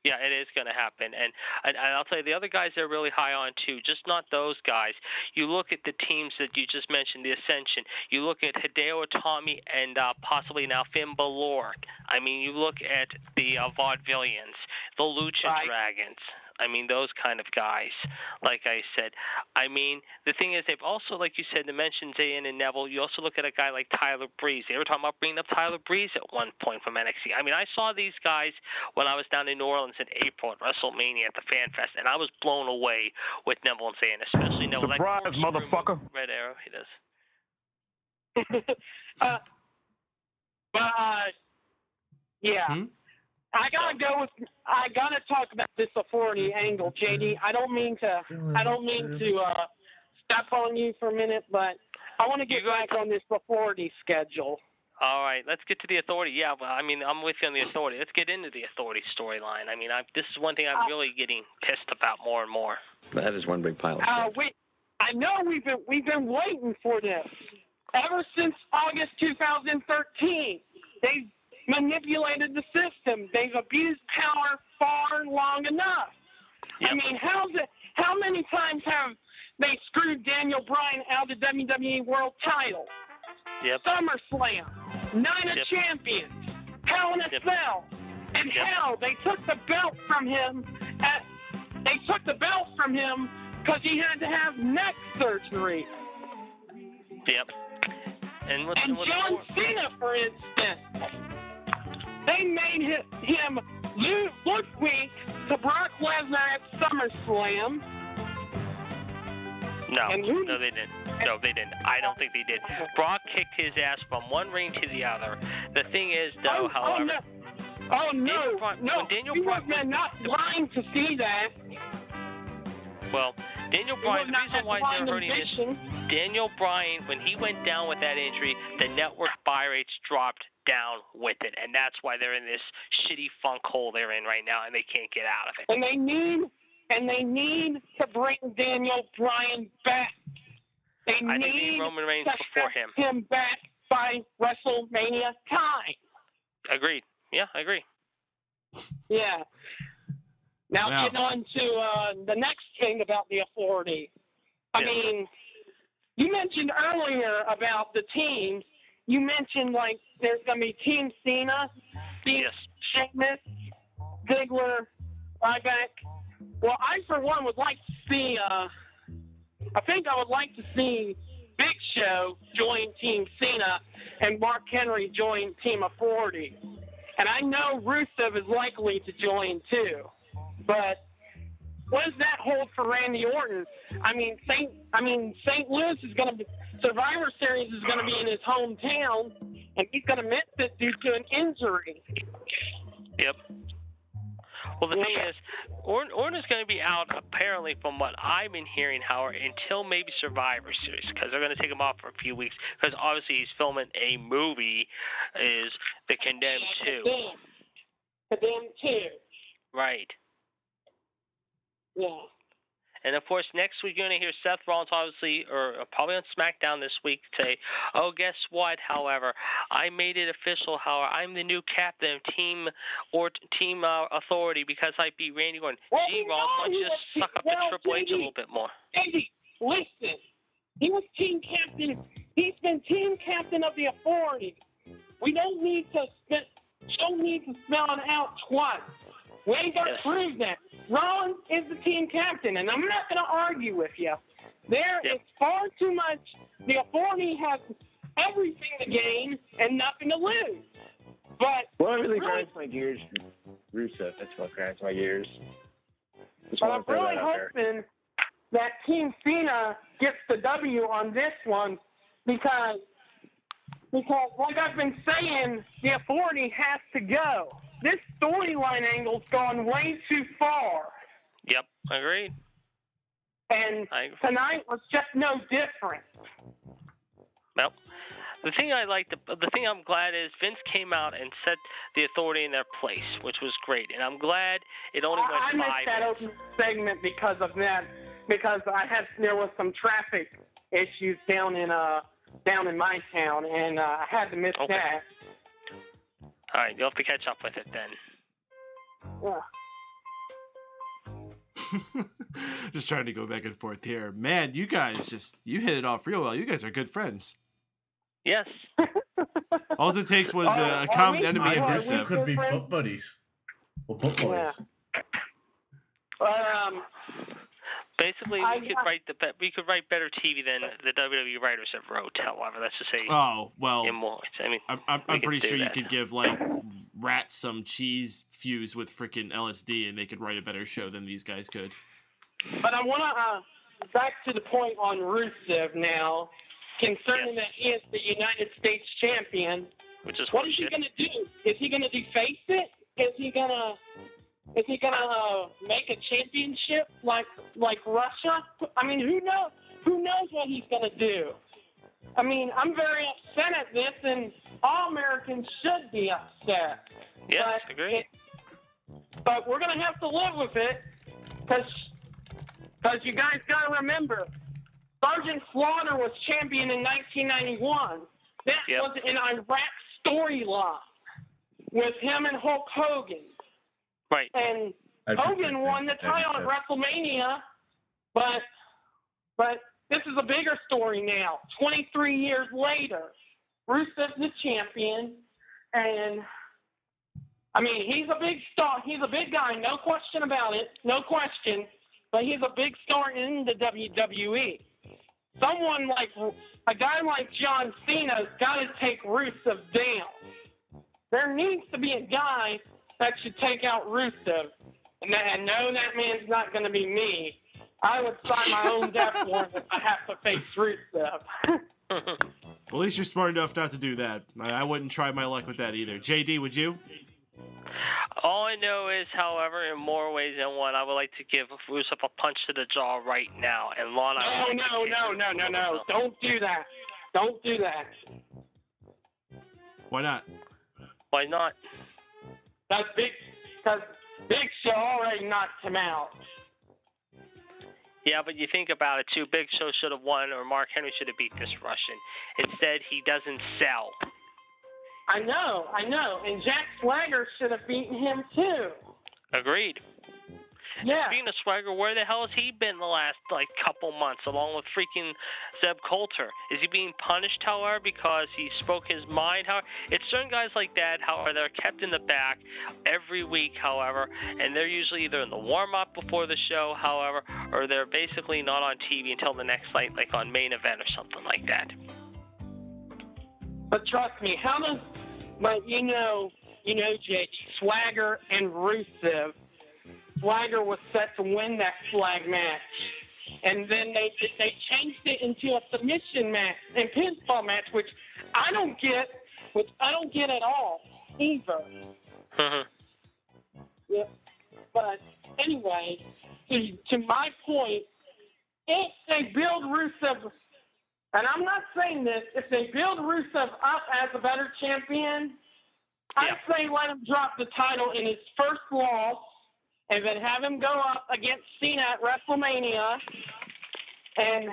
Speaker 7: Yeah, it is going to happen. And I'll tell you, the other guys they're really high on, too, just not those guys. You look at the teams that you just mentioned, the Ascension. You look at Hideo Itami and possibly now Finn Balor. I mean, you look at the Vaudevillians, the Lucha Dragons. I mean, those kind of guys, like I said. I mean, the thing is, they've also, like you said, to mention Zayn and Neville, you also look at a guy like Tyler Breeze. They were talking about bringing up Tyler Breeze at one point from NXT. I mean, I saw these guys when I was down in New Orleans in April at WrestleMania at the Fan Fest, and I was blown away with Neville and Zayn, especially Neville.
Speaker 9: Surprise, motherfucker.
Speaker 7: Red Arrow, he does.
Speaker 8: I gotta talk about this authority angle, JD. I don't mean to step on you for a minute, but I want to get back on this authority schedule.
Speaker 7: All right, let's get to the Authority. Yeah, well, I mean, I'm with you on the Authority. Let's get into the Authority storyline. I mean, this is one thing I'm really getting pissed about more and more.
Speaker 10: That is one big pile of shit.
Speaker 8: I know we've been waiting for this ever since August 2013. They've manipulated the system. They've abused power far long enough. Yep. I mean, how many times have they screwed Daniel Bryan out of the WWE World title?
Speaker 7: Yep.
Speaker 8: SummerSlam, Night of Champions, Hell in a Cell, and hell, they took the belt from him. Because he had to have neck surgery.
Speaker 7: Yep. And
Speaker 8: John Cena, for instance, they made him look weak to Brock Lesnar at SummerSlam.
Speaker 7: No, they didn't. No, they didn't. I don't think they did. Brock kicked his ass from one ring to the other. The thing is, though, however...
Speaker 8: You were not lying to see that.
Speaker 7: Well, Daniel Bryan, the reason why they're hurting is Daniel Bryan, when he went down with that injury, the network buy rates dropped down with it, and that's why they're in this shitty funk hole they're in right now, and they can't get out of it.
Speaker 8: And they need to bring Daniel Bryan back. I think they need
Speaker 7: Roman Reigns before him.
Speaker 8: Back by WrestleMania time.
Speaker 7: Agreed. Yeah, I agree.
Speaker 8: Yeah. Now getting on to the next thing about the Authority. I mean, you mentioned earlier about the teams. You mentioned, like, there's going to be Team Cena, Team Sheamus, Ziggler, Ryback. Well, I, for one, would like to see, I think I would like to see Big Show join Team Cena and Mark Henry join Team Authority. And I know Rusev is likely to join too. But what does that hold for Randy Orton? St. Louis is going to be, Survivor Series is going to be in his hometown, and he's going to miss it due to an injury.
Speaker 7: Yep. Well, the thing is, Orton is going to be out, apparently, from what I've been hearing, Howard, until maybe Survivor Series, because they're going to take him off for a few weeks, because obviously he's filming a movie, is The Condemned 2.
Speaker 8: Condemned 2.
Speaker 7: Right.
Speaker 8: Yeah.
Speaker 7: And, of course, next week you're going to hear Seth Rollins, obviously, or probably on SmackDown this week, say, oh, guess what, however, I made it official, however, I'm the new captain of Team Authority because I beat Randy Orton. Gee, Rollins, why don't you just suck up to Triple H a little bit more?
Speaker 8: Andy, listen. He was team captain. He's been team captain of the Authority. We don't need to spell it out twice. We ain't got to prove that. Rollins is the team captain, and I'm not going to argue with you. It's far too much. The Authority has everything to gain and nothing to lose. But
Speaker 4: what really grinds my gears, Rusev. That's what grinds my gears.
Speaker 8: But I'm really hoping that Team Cena gets the W on this one because, like I've been saying, the Authority has to go. This storyline angle's gone way too far.
Speaker 7: Yep, agreed.
Speaker 8: And tonight was just no different.
Speaker 7: Well, the thing I'm glad is Vince came out and set the Authority in their place, which was great. And I'm glad it only went 5 minutes.
Speaker 8: I missed that open segment because of that, because there was some traffic issues down in my town, and I had to miss that.
Speaker 7: All right, you'll have to catch up with it then.
Speaker 8: Yeah.
Speaker 3: Just trying to go back and forth here. Man, you guys you hit it off real well. You guys are good friends.
Speaker 7: Yes.
Speaker 3: All it takes was a common enemy in Rusev.
Speaker 5: Could be book buddies. Or book boys.
Speaker 8: Yeah.
Speaker 7: Basically, we could write better TV than the WWE writers have wrote. However, let's just say.
Speaker 3: Oh well.
Speaker 7: I mean,
Speaker 3: I'm pretty sure you could give like rats some cheese fused with freaking LSD, and they could write a better show than these guys could.
Speaker 8: But I want to back to the point on Rusev now, concerning that he is the United States champion.
Speaker 7: Which is
Speaker 8: what is he going to do? Is he going to deface it? Is he gonna make a championship like Russia? I mean, who knows what he's gonna do? I mean, I'm very upset at this, and all Americans should be upset.
Speaker 7: Yes, agree.
Speaker 8: But we're gonna have to live with it, because you guys gotta remember, Sergeant Slaughter was champion in 1991. That was an Iraq storyline with him and Hulk Hogan.
Speaker 7: Right.
Speaker 8: And Hogan won the title at WrestleMania, but this is a bigger story now. 23 years later, Rusev's the champion, and I mean, he's a big star. He's a big guy, no question about it, no question. But he's a big star in the WWE. Someone like a guy like John Cena's got to take Rusev down. There needs to be a guy that should take out Rusev. And no, that man's not going to be me. I would sign my own death warrant if I have to face Rusev.
Speaker 3: Well, at least you're smart enough not to do that. I wouldn't try my luck with that either. JD, would you?
Speaker 7: All I know is, however, in more ways than one, I would like to give Rusev a punch to the jaw right now. And Lana,
Speaker 8: No. Don't do that. Don't do that.
Speaker 3: Why not?
Speaker 7: Why not?
Speaker 8: Because Big Show already knocked him out.
Speaker 7: Yeah, but you think about it, too. Big Show should have won, or Mark Henry should have beat this Russian. Instead, he doesn't sell.
Speaker 8: I know. And Jack Swagger should have beaten him, too.
Speaker 7: Agreed. And speaking of Swagger, where the hell has he been the last couple months, along with freaking Zeb Coulter? Is he being punished, however, because he spoke his mind? It's certain guys like that, however, they're kept in the back every week, however, and they're usually either in the warm-up before the show, however, or they're basically not on TV until the next night, like on Main Event or something like that.
Speaker 8: But trust me, you know, JD, Swagger and Rusev. Swagger was set to win that flag match, and then they changed it into a submission match and pinfall match, which I don't get at all either. Yeah, but anyway, to my point, if they build Rusev, and I'm not saying this, if they build Rusev up as a better champion, I'd say let him drop the title in his first loss, and then have him go up against Cena at WrestleMania, and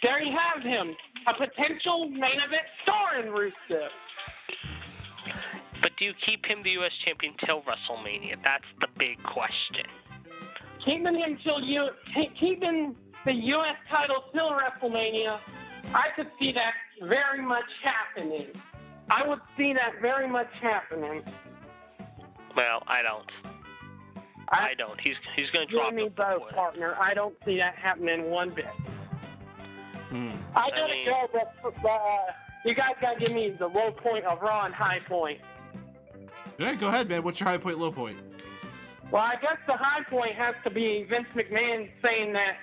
Speaker 8: there you have him, a potential main event star in Rusev.
Speaker 7: But do you keep him the U.S. champion till WrestleMania? That's the big question.
Speaker 8: Keeping the U.S. title till WrestleMania, I could see that very much happening. I would see that very much happening.
Speaker 7: Well, I don't. I don't. He's going to drop
Speaker 8: me both, partner. I don't see that happening one bit. I gotta go, but you guys gotta give me the low point of Raw and high point.
Speaker 3: Yeah, go ahead, man. What's your high point, low point?
Speaker 8: Well, I guess the high point has to be Vince McMahon saying that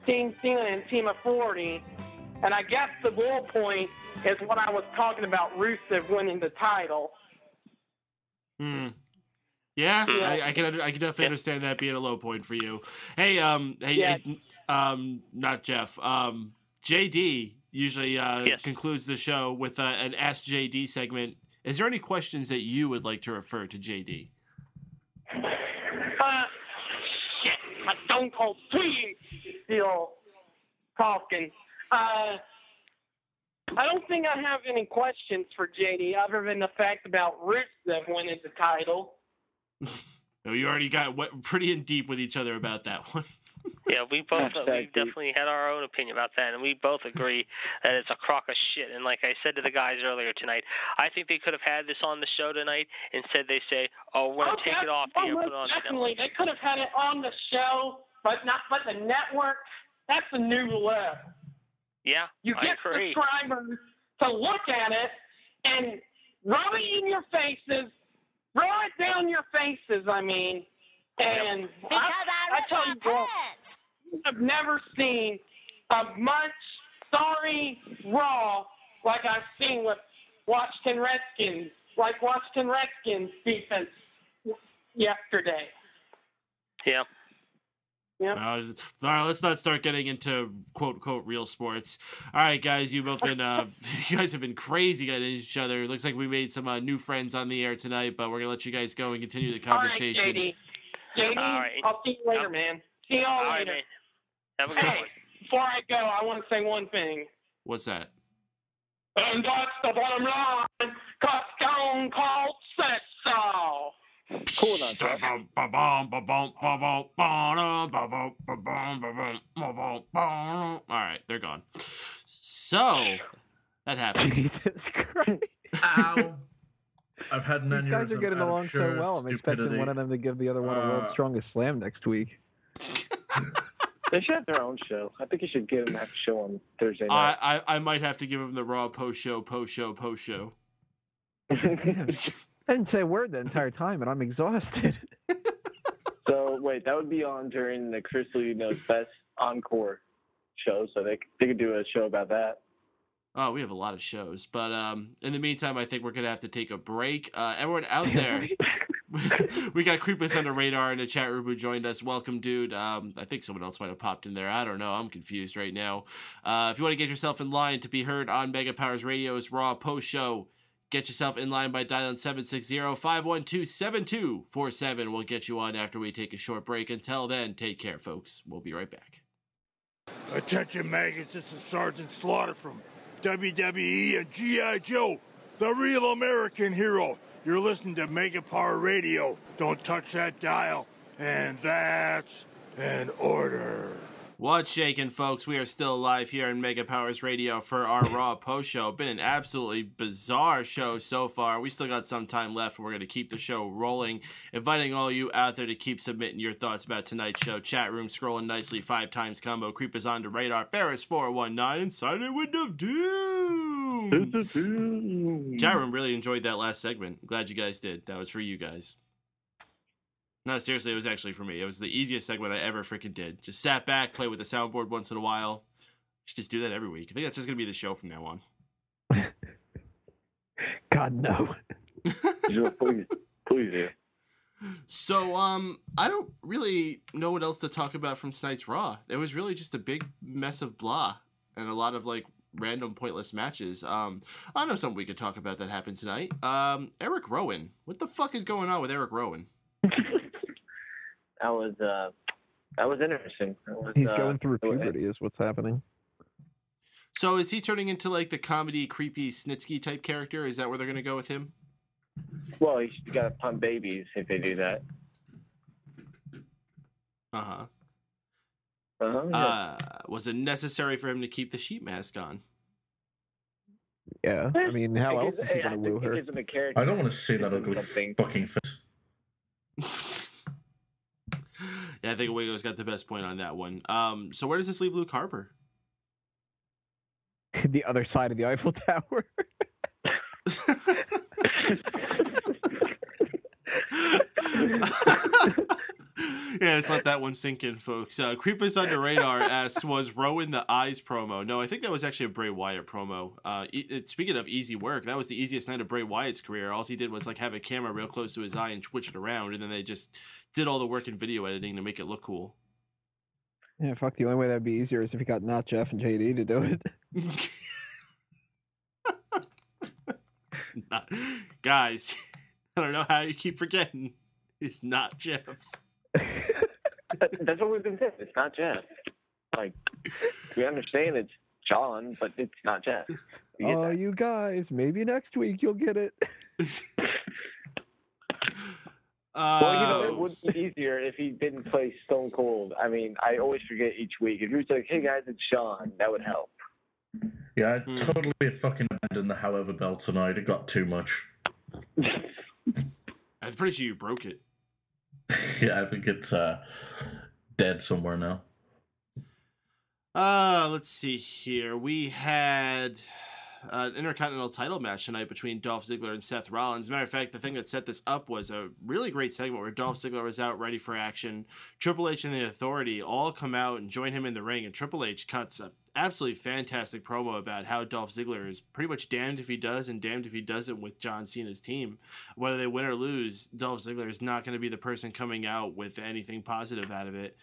Speaker 8: Team Cena and Team Authority, and I guess the low point is what I was talking about, Rusev winning the title.
Speaker 3: Yeah, I can definitely understand that being a low point for you. Hey, not Jeff. JD usually concludes the show with an Ask JD segment. Is there any questions that you would like to refer to JD?
Speaker 8: My Stone Cold Steve still talking. I don't think I have any questions for JD other than the fact about Rusev winning the title.
Speaker 3: No, you already got pretty in deep with each other about that one.
Speaker 7: Yeah, we definitely had our own opinion about that, and we both agree that it's a crock of shit. And like I said to the guys earlier tonight, I think they could have had this on the show tonight. Instead, they say, "Oh, we're gonna take it off the air, put it on the network."
Speaker 8: They could have had it on the show, but the network. That's a new level.
Speaker 7: Yeah,
Speaker 8: you get subscribers to look at it and rub it in your faces, roll it down your faces. I mean, and I tell you what, I've never seen a much sorry Raw like I've seen with Washington Redskins defense yesterday.
Speaker 7: Yeah.
Speaker 8: Yep.
Speaker 3: All right, let's not start getting into quote unquote real sports. All right, guys, you both been you guys have been crazy at each other. It looks like we made some new friends on the air tonight, but we're gonna let you guys go and continue the conversation.
Speaker 8: All right, JD,
Speaker 7: all right.
Speaker 8: I'll see you later, man. See you all later.
Speaker 7: Right, have a good one.
Speaker 8: Before I go, I want to say one thing.
Speaker 3: What's that?
Speaker 8: And that's the bottom line, 'cause Stone Cold said so.
Speaker 10: Cool enough, Jeff.
Speaker 3: All right, they're gone. So that happened.
Speaker 6: Jesus Christ.
Speaker 5: Ow. I've had an
Speaker 6: These guys are getting along so well. I'm expecting one of them to give the other one a World's Strongest Slam next week.
Speaker 4: They should have their own show. I think you should give them that show on Thursday night.
Speaker 3: I might have to give them the Raw post show.
Speaker 6: I didn't say a word the entire time, and I'm exhausted.
Speaker 4: So, wait, that would be on during the Chris Lee Knows Best Encore show, so they could do a show about that.
Speaker 3: Oh, we have a lot of shows. But in the meantime, I think we're going to have to take a break. Everyone out there, we got Creepus Under Radar in the chat room who joined us. Welcome, dude. I think someone else might have popped in there. I don't know. I'm confused right now. If you want to get yourself in line to be heard on Mega Powers Radio's Raw post-show, get yourself in line by dialing 760-512-7247. We'll get you on after we take a short break. Until then, take care, folks. We'll be right back.
Speaker 1: Attention, maggots. This is Sergeant Slaughter from WWE and G.I. Joe, the real American hero. You're listening to Mega Power Radio. Don't touch that dial. And that's an order.
Speaker 3: What's shaking, folks? We are still live here in Mega Powers Radio for our Raw post show. Been an absolutely bizarre show so far. We still got some time left, and we're going to keep the show rolling. Inviting all you out there to keep submitting your thoughts about tonight's show. Chat room scrolling nicely 5 times combo. Creep us on to radar. Ferris 419 and Silent Wind of Doom. Chat room really enjoyed that last segment. Glad you guys did. That was for you guys. No, seriously, it was actually for me. It was the easiest segment I ever freaking did. Just sat back, play with the soundboard once in a while. Should just do that every week. I think that's just going to be the show from now on.
Speaker 6: God, no.
Speaker 4: Please do.
Speaker 3: So, I don't really know what else to talk about from tonight's Raw. It was really just a big mess of blah and a lot of, like, random pointless matches. I know something we could talk about that happened tonight. Eric Rowan. What the fuck is going on with Eric Rowan?
Speaker 4: That was interesting.
Speaker 6: He's going through puberty is what's happening.
Speaker 3: So is he turning into like the comedy creepy Snitsky type character? Is that where they're going to go with him?
Speaker 4: Well, he's got to pump babies if they do that. Yeah.
Speaker 3: Was it necessary for him to keep the sheep mask on?
Speaker 6: Yeah, I mean, how else is he going to woo her?
Speaker 5: I don't want to see that ugly fucking face.
Speaker 3: Yeah, I think Wago's got the best point on that one. So where does this leave Luke Harper?
Speaker 6: The other side of the Eiffel Tower.
Speaker 3: Yeah, let's let that one sink in, folks. Creep Us Under Radar asks, was Rowan the Eyes promo? No, I think that was actually a Bray Wyatt promo. Speaking of easy work, that was the easiest night of Bray Wyatt's career. All he did was like have a camera real close to his eye and twitch it around, and then they just did all the work in video editing to make it look cool.
Speaker 6: Yeah, fuck, the only way that'd be easier is if you got not Jeff and JD to do it.
Speaker 3: Guys, I don't know how you keep forgetting. It's not Jeff.
Speaker 4: That's what we've been saying. It's not Jeff. Like, we understand it's John, but it's not Jeff.
Speaker 6: You guys, maybe next week you'll get it.
Speaker 4: Well, it would be easier if he didn't play Stone Cold. I mean, I always forget each week. If he was like, hey guys, it's Sean, that would help.
Speaker 5: Yeah, I totally fucking abandoned the however belt tonight. It got too much.
Speaker 3: I'm pretty sure you broke it.
Speaker 5: Yeah, I think it's dead somewhere now.
Speaker 3: Let's see here. We had an Intercontinental title match tonight between Dolph Ziggler and Seth Rollins. As a matter of fact, the thing that set this up was a really great segment where Dolph Ziggler was out ready for action. Triple H and the Authority all come out and join him in the ring, and Triple H cuts an absolutely fantastic promo about how Dolph Ziggler is pretty much damned if he does and damned if he doesn't with John Cena's team. Whether they win or lose, Dolph Ziggler is not going to be the person coming out with anything positive out of it.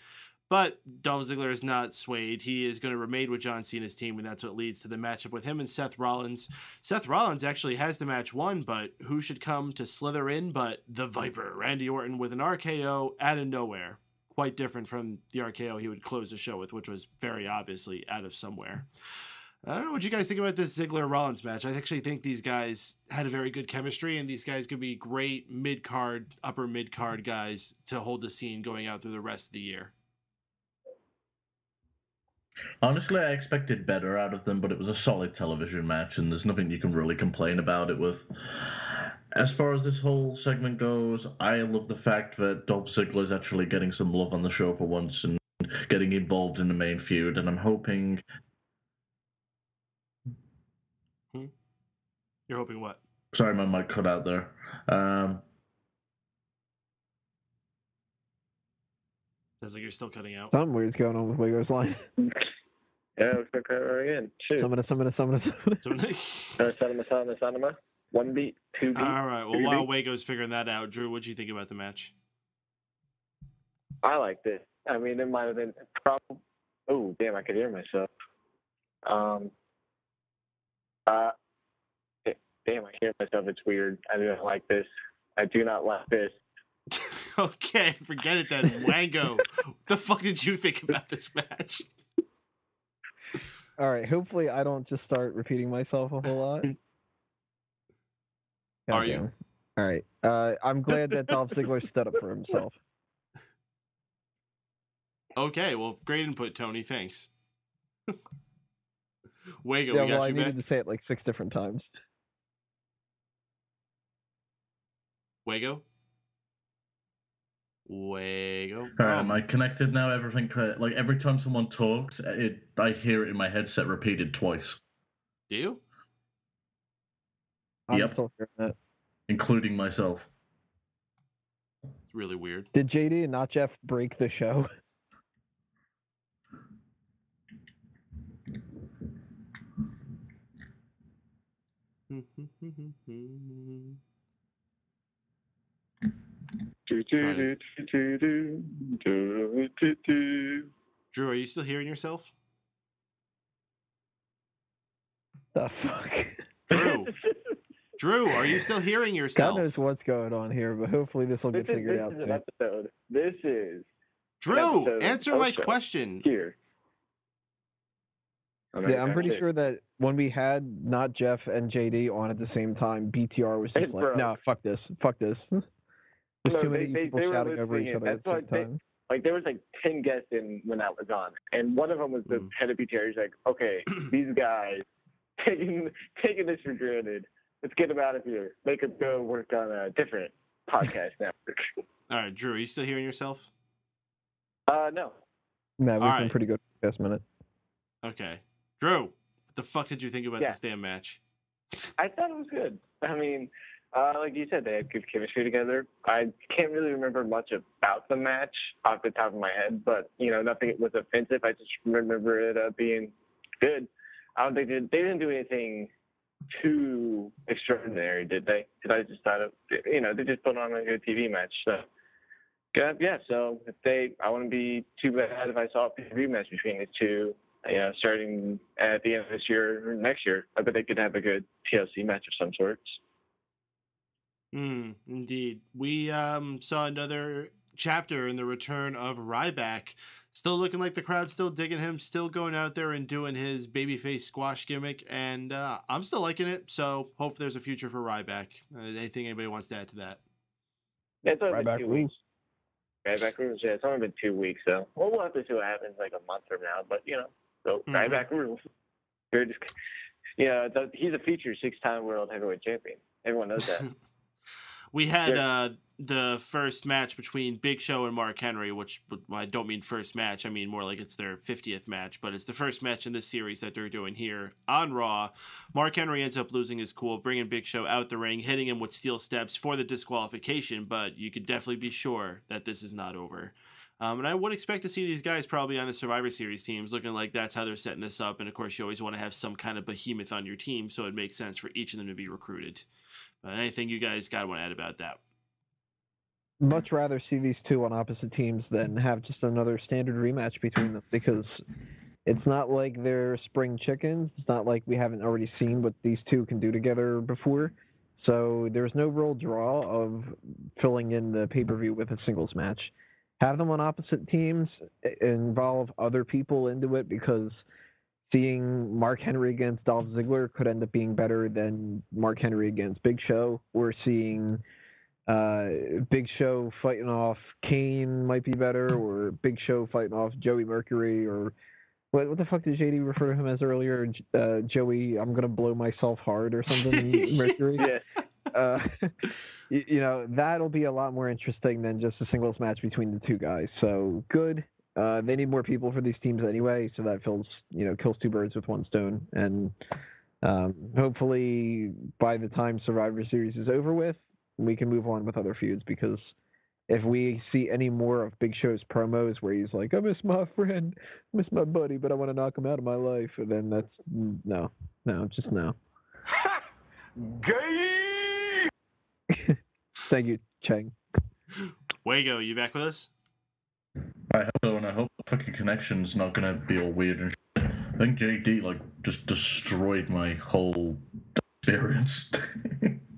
Speaker 3: But Dolph Ziggler is not swayed. He is going to remain with John Cena's team, and that's what leads to the matchup with him and Seth Rollins. Seth Rollins actually has the match won, but who should come to slither in but the Viper, Randy Orton, with an RKO out of nowhere. Quite different from the RKO he would close the show with, which was very obviously out of somewhere. I don't know what you guys think about this Ziggler-Rollins match. I actually think these guys had a very good chemistry, and these guys could be great mid-card, upper mid-card guys to hold the scene going out through the rest of the year.
Speaker 5: Honestly, I expected better out of them, but it was a solid television match, and there's nothing you can really complain about it with. As far as this whole segment goes, I love the fact that Dolph Ziggler is actually getting some love on the show for once and getting involved in the main feud, and I'm hoping...
Speaker 3: You're hoping what?
Speaker 5: Sorry, my mic cut out there.
Speaker 3: Sounds like you're still cutting out.
Speaker 6: Something weird's going on with Wago's line.
Speaker 4: Yeah, looks like again. Shoot. Summona. One beat, two beat.
Speaker 3: All right. Well, while Wago's figuring that out, Drew, what do you think about the match?
Speaker 4: I liked it. I mean, it might have been probably. Oh, damn! I could hear myself. Damn! I hear myself. It's weird. I do not like this. I do not like this.
Speaker 3: Okay, forget it then. Wago, what the fuck did you think about this match?
Speaker 6: All right. Hopefully, I don't just start repeating myself a whole lot.
Speaker 3: Are you?
Speaker 6: All right. I'm glad that Dolph Ziggler stood up for himself.
Speaker 3: Okay, well, great input, Tony. Thanks. Wago,
Speaker 6: Yeah,
Speaker 3: we got
Speaker 6: well, I
Speaker 3: you
Speaker 6: needed
Speaker 3: back.
Speaker 6: to say it like 6 different times.
Speaker 3: Wago? Wago?
Speaker 5: Am I connected now? Everything, like every time someone talks, I hear it in my headset repeated twice.
Speaker 3: Do you?
Speaker 6: I'm still hearing that.
Speaker 5: Including myself.
Speaker 3: It's really weird.
Speaker 6: Did JD and not Jeff break the show?
Speaker 3: Drew, are you still hearing yourself?
Speaker 6: The fuck?
Speaker 3: Drew, are you still hearing yourself?
Speaker 6: God knows what's going on here, but hopefully this will get figured out.
Speaker 4: This is an episode. This is
Speaker 3: Drew, answer my question.
Speaker 4: Here.
Speaker 6: Yeah, I'm pretty sure that when we had not Jeff and JD on at the same time, BTR was just like, no, fuck this. There's too many people shouting over each other at the same time.
Speaker 4: Like, there was like 10 guests in when that was on, and one of them was the head of BTR. He's like, okay, these guys taking this for granted. Let's get them out of here. Make them go work on a different podcast network.
Speaker 3: All right, Drew, are you still hearing yourself?
Speaker 4: No.
Speaker 6: No, we've been pretty good for the past minute.
Speaker 3: Okay. Drew, what the fuck did you think about this damn match?
Speaker 4: I thought it was good. I mean, like you said, they had good chemistry together. I can't really remember much about the match off the top of my head, but, nothing was offensive. I just remember it being good. I don't think they didn't do anything too extraordinary, did they? Because I just thought they just put on a good TV match. So, yeah, so I wouldn't be too bad if I saw a TV match between these two, starting at the end of this year or next year. I bet they could have a good TLC match of some sorts.
Speaker 3: Indeed. We saw another chapter in the return of Ryback. Still looking like the crowd's still digging him, still going out there and doing his babyface squash gimmick, and I'm still liking it, so hope there's a future for Ryback. Anything anybody wants to add to that?
Speaker 4: Yeah, it's only
Speaker 6: Ryback
Speaker 4: been 2 weeks. Ryback rules, yeah, it's only been 2 weeks, so we'll have to see what happens like a month from now, but, so Ryback rules. He's a future 6-time world heavyweight champion. Everyone knows that.
Speaker 3: We had the first match between Big Show and Mark Henry, which I don't mean first match. I mean more like it's their 50th match, but it's the first match in this series that they're doing here on Raw. Mark Henry ends up losing his cool, bringing Big Show out the ring, hitting him with steel steps for the disqualification, but you could definitely be sure that this is not over. And I would expect to see these guys probably on the Survivor Series teams, looking like that's how they're setting this up. And, of course, you always want to have some kind of behemoth on your team, so it makes sense for each of them to be recruited. Anything you guys got to want to add about that?
Speaker 6: Much rather see these two on opposite teams than have just another standard rematch between them, because it's not like they're spring chickens. It's not like we haven't already seen what these two can do together before. So there's no real draw of filling in the pay-per-view with a singles match. Have them on opposite teams, involve other people into it, because seeing Mark Henry against Dolph Ziggler could end up being better than Mark Henry against Big Show. Or seeing Big Show fighting off Kane might be better, or Big Show fighting off Joey Mercury, or what the fuck did JD refer to him as earlier? Joey, I'm gonna blow myself hard or something. Mercury.
Speaker 4: Yeah.
Speaker 6: That'll be a lot more interesting than just a singles match between the two guys. So good. They need more people for these teams anyway, so that kills two birds with one stone. And hopefully by the time Survivor Series is over with, we can move on with other feuds, because if we see any more of Big Show's promos where he's like, I miss my friend, I miss my buddy, but I want to knock him out of my life, then that's no, just no.
Speaker 4: Gay!
Speaker 6: Thank you, Chang.
Speaker 3: Wago, you back with us?
Speaker 5: I hope so, and I hope the fucking connection's not gonna be all weird and shit. I think JD just destroyed my whole experience.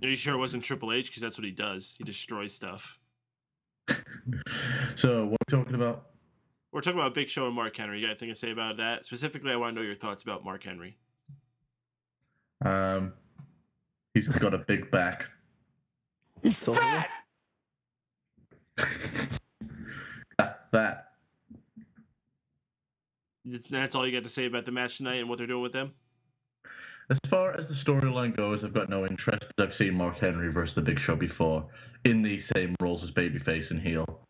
Speaker 3: Are you sure it wasn't Triple H? Because that's what he does. He destroys stuff.
Speaker 5: So, what are we talking about?
Speaker 3: We're talking about Big Show and Mark Henry. You got anything to say about that? Specifically, I want to know your thoughts about Mark Henry.
Speaker 5: He's got a big back.
Speaker 6: He's still here?
Speaker 5: That.
Speaker 3: That's all you got to say about the match tonight and what they're doing with them?
Speaker 5: As far as the storyline goes, I've got no interest. I've seen Mark Henry versus The Big Show before in the same roles as babyface and heel.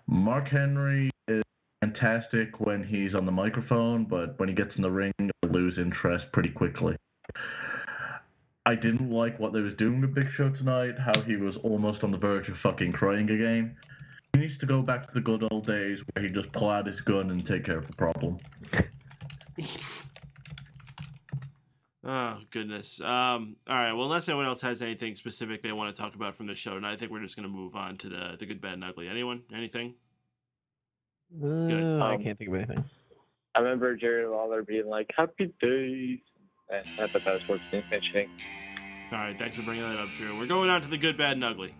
Speaker 5: Mark Henry is fantastic when he's on the microphone, but when he gets in the ring, I lose interest pretty quickly. I didn't like what they was doing with Big Show tonight, how he was almost on the verge of fucking crying again. He needs to go back to the good old days where he just pull out his gun and take care of the problem.
Speaker 3: Oh, goodness. All right, well, unless anyone else has anything specific they want to talk about from the show, and I think we're just going to move on to the good, bad, and ugly. Anyone? Anything? Good.
Speaker 6: I can't think of anything.
Speaker 4: I remember Jerry Lawler being like, "Happy days." And I thought that was worth mentioning.
Speaker 3: All right, thanks for bringing that up, Drew. We're going on to the good, bad, and ugly.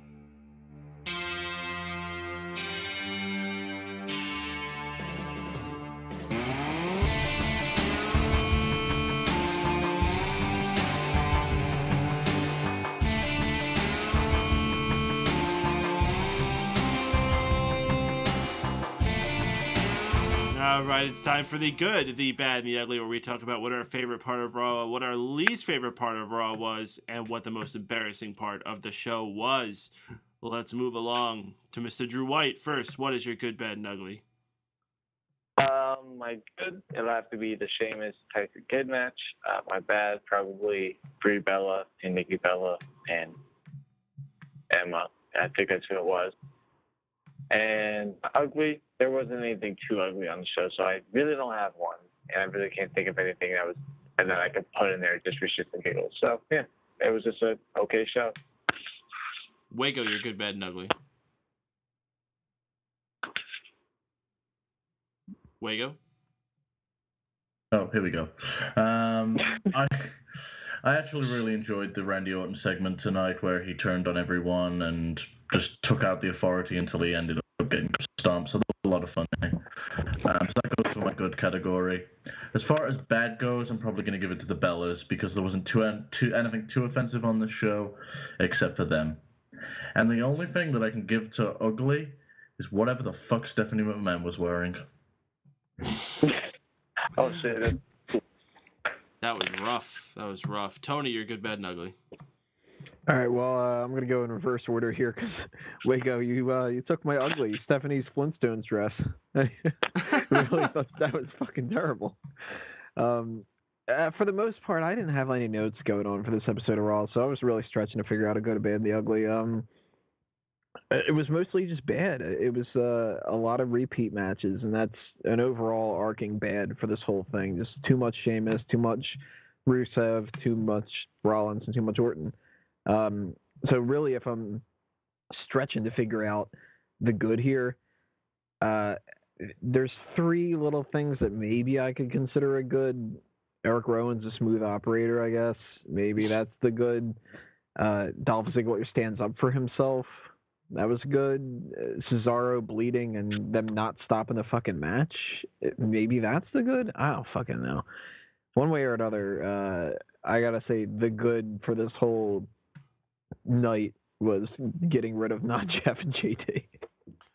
Speaker 3: All right, it's time for the good, the bad, and the ugly, where we talk about what our favorite part of Raw, what our least favorite part of Raw was, and what the most embarrassing part of the show was. Let's move along to Mr. Drew White first. What is your good, bad, and ugly?
Speaker 4: My good, it'll have to be the Sheamus Tyson Kidd match. My bad, probably Brie Bella and Nikki Bella and Emma. I think that's who it was. And ugly, there wasn't anything too ugly on the show, so I really don't have one, and I really can't think of anything that I could put in there just for shits and giggles. So yeah, it was just an okay show.
Speaker 3: Wago, your good, bad, and ugly. Wago.
Speaker 5: Oh, here we go. I actually really enjoyed the Randy Orton segment tonight, where he turned on everyone and just took out the authority until he ended up getting stomped. So that was a lot of fun. So that goes to my good category. As far as bad goes, I'm probably going to give it to the Bellas, because there wasn't anything too offensive on the show except for them. And the only thing that I can give to ugly is whatever the fuck Stephanie McMahon was wearing.
Speaker 4: Oh shit.
Speaker 3: That was rough. That was rough. Tony, you're good, bad, and ugly.
Speaker 6: All right, well, I'm going to go in reverse order here, because, Wago, you took my ugly, Stephanie's Flintstones dress. I really thought that was fucking terrible. For the most part, I didn't have any notes going on for this episode of Raw, so I was really stretching to figure out a good, a bad, and the ugly. It was mostly just bad. It was a lot of repeat matches, and that's an overall arcing bad for this whole thing. Just too much Sheamus, too much Rusev, too much Rollins, and too much Orton. So really, if I'm stretching to figure out the good here, there's three little things that maybe I could consider a good. Eric Rowan's a smooth operator, I guess. Maybe that's the good. Dolph Ziggler stands up for himself. That was good. Cesaro bleeding and them not stopping the fucking match. Maybe that's the good. I don't fucking know. One way or another, I gotta say the good for this whole night was getting rid of not Jeff and JT.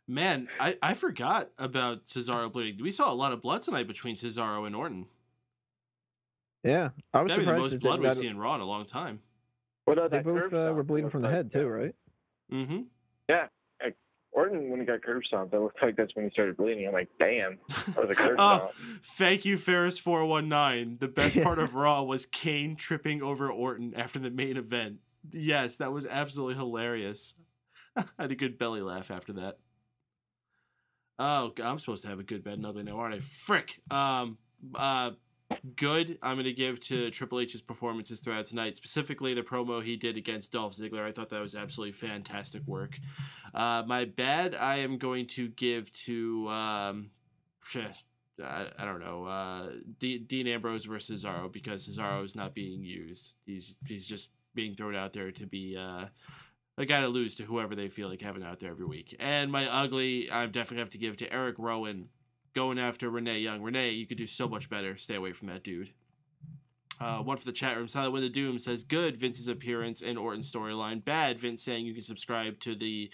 Speaker 3: Man, I forgot about Cesaro bleeding. We saw a lot of blood tonight between Cesaro and Orton.
Speaker 6: Yeah, I was
Speaker 3: That'd be the most blood we've
Speaker 6: that,
Speaker 3: seen in Raw in a long time.
Speaker 6: They both were bleeding from the head too, right?
Speaker 3: Mm-hmm.
Speaker 4: Yeah. Orton, when he got curb stomped, it looked like that's when he started bleeding. I'm like, damn, that was a curb stomp.
Speaker 3: Thank you, Ferris419. The best part of Raw was Kane tripping over Orton after the main event. Yes, that was absolutely hilarious. I had a good belly laugh after that. Oh, God, I'm supposed to have a good, bad, and ugly now, aren't I? Frick. Good, I'm going to give to Triple H's performances throughout tonight, specifically the promo he did against Dolph Ziggler. I thought that was absolutely fantastic work. My bad, I am going to give to, I don't know, Dean Ambrose versus Cesaro, because Cesaro is not being used. He's just being thrown out there to be a guy to lose to whoever they feel like having out there every week. And my ugly, I definitely have to give to Eric Rowan, going after Renee Young. Renee, you could do so much better. Stay away from that dude. One for the chat room. Silent Wind of Doom says, good, Vince's appearance and Orton storyline. Bad, Vince saying you can subscribe to the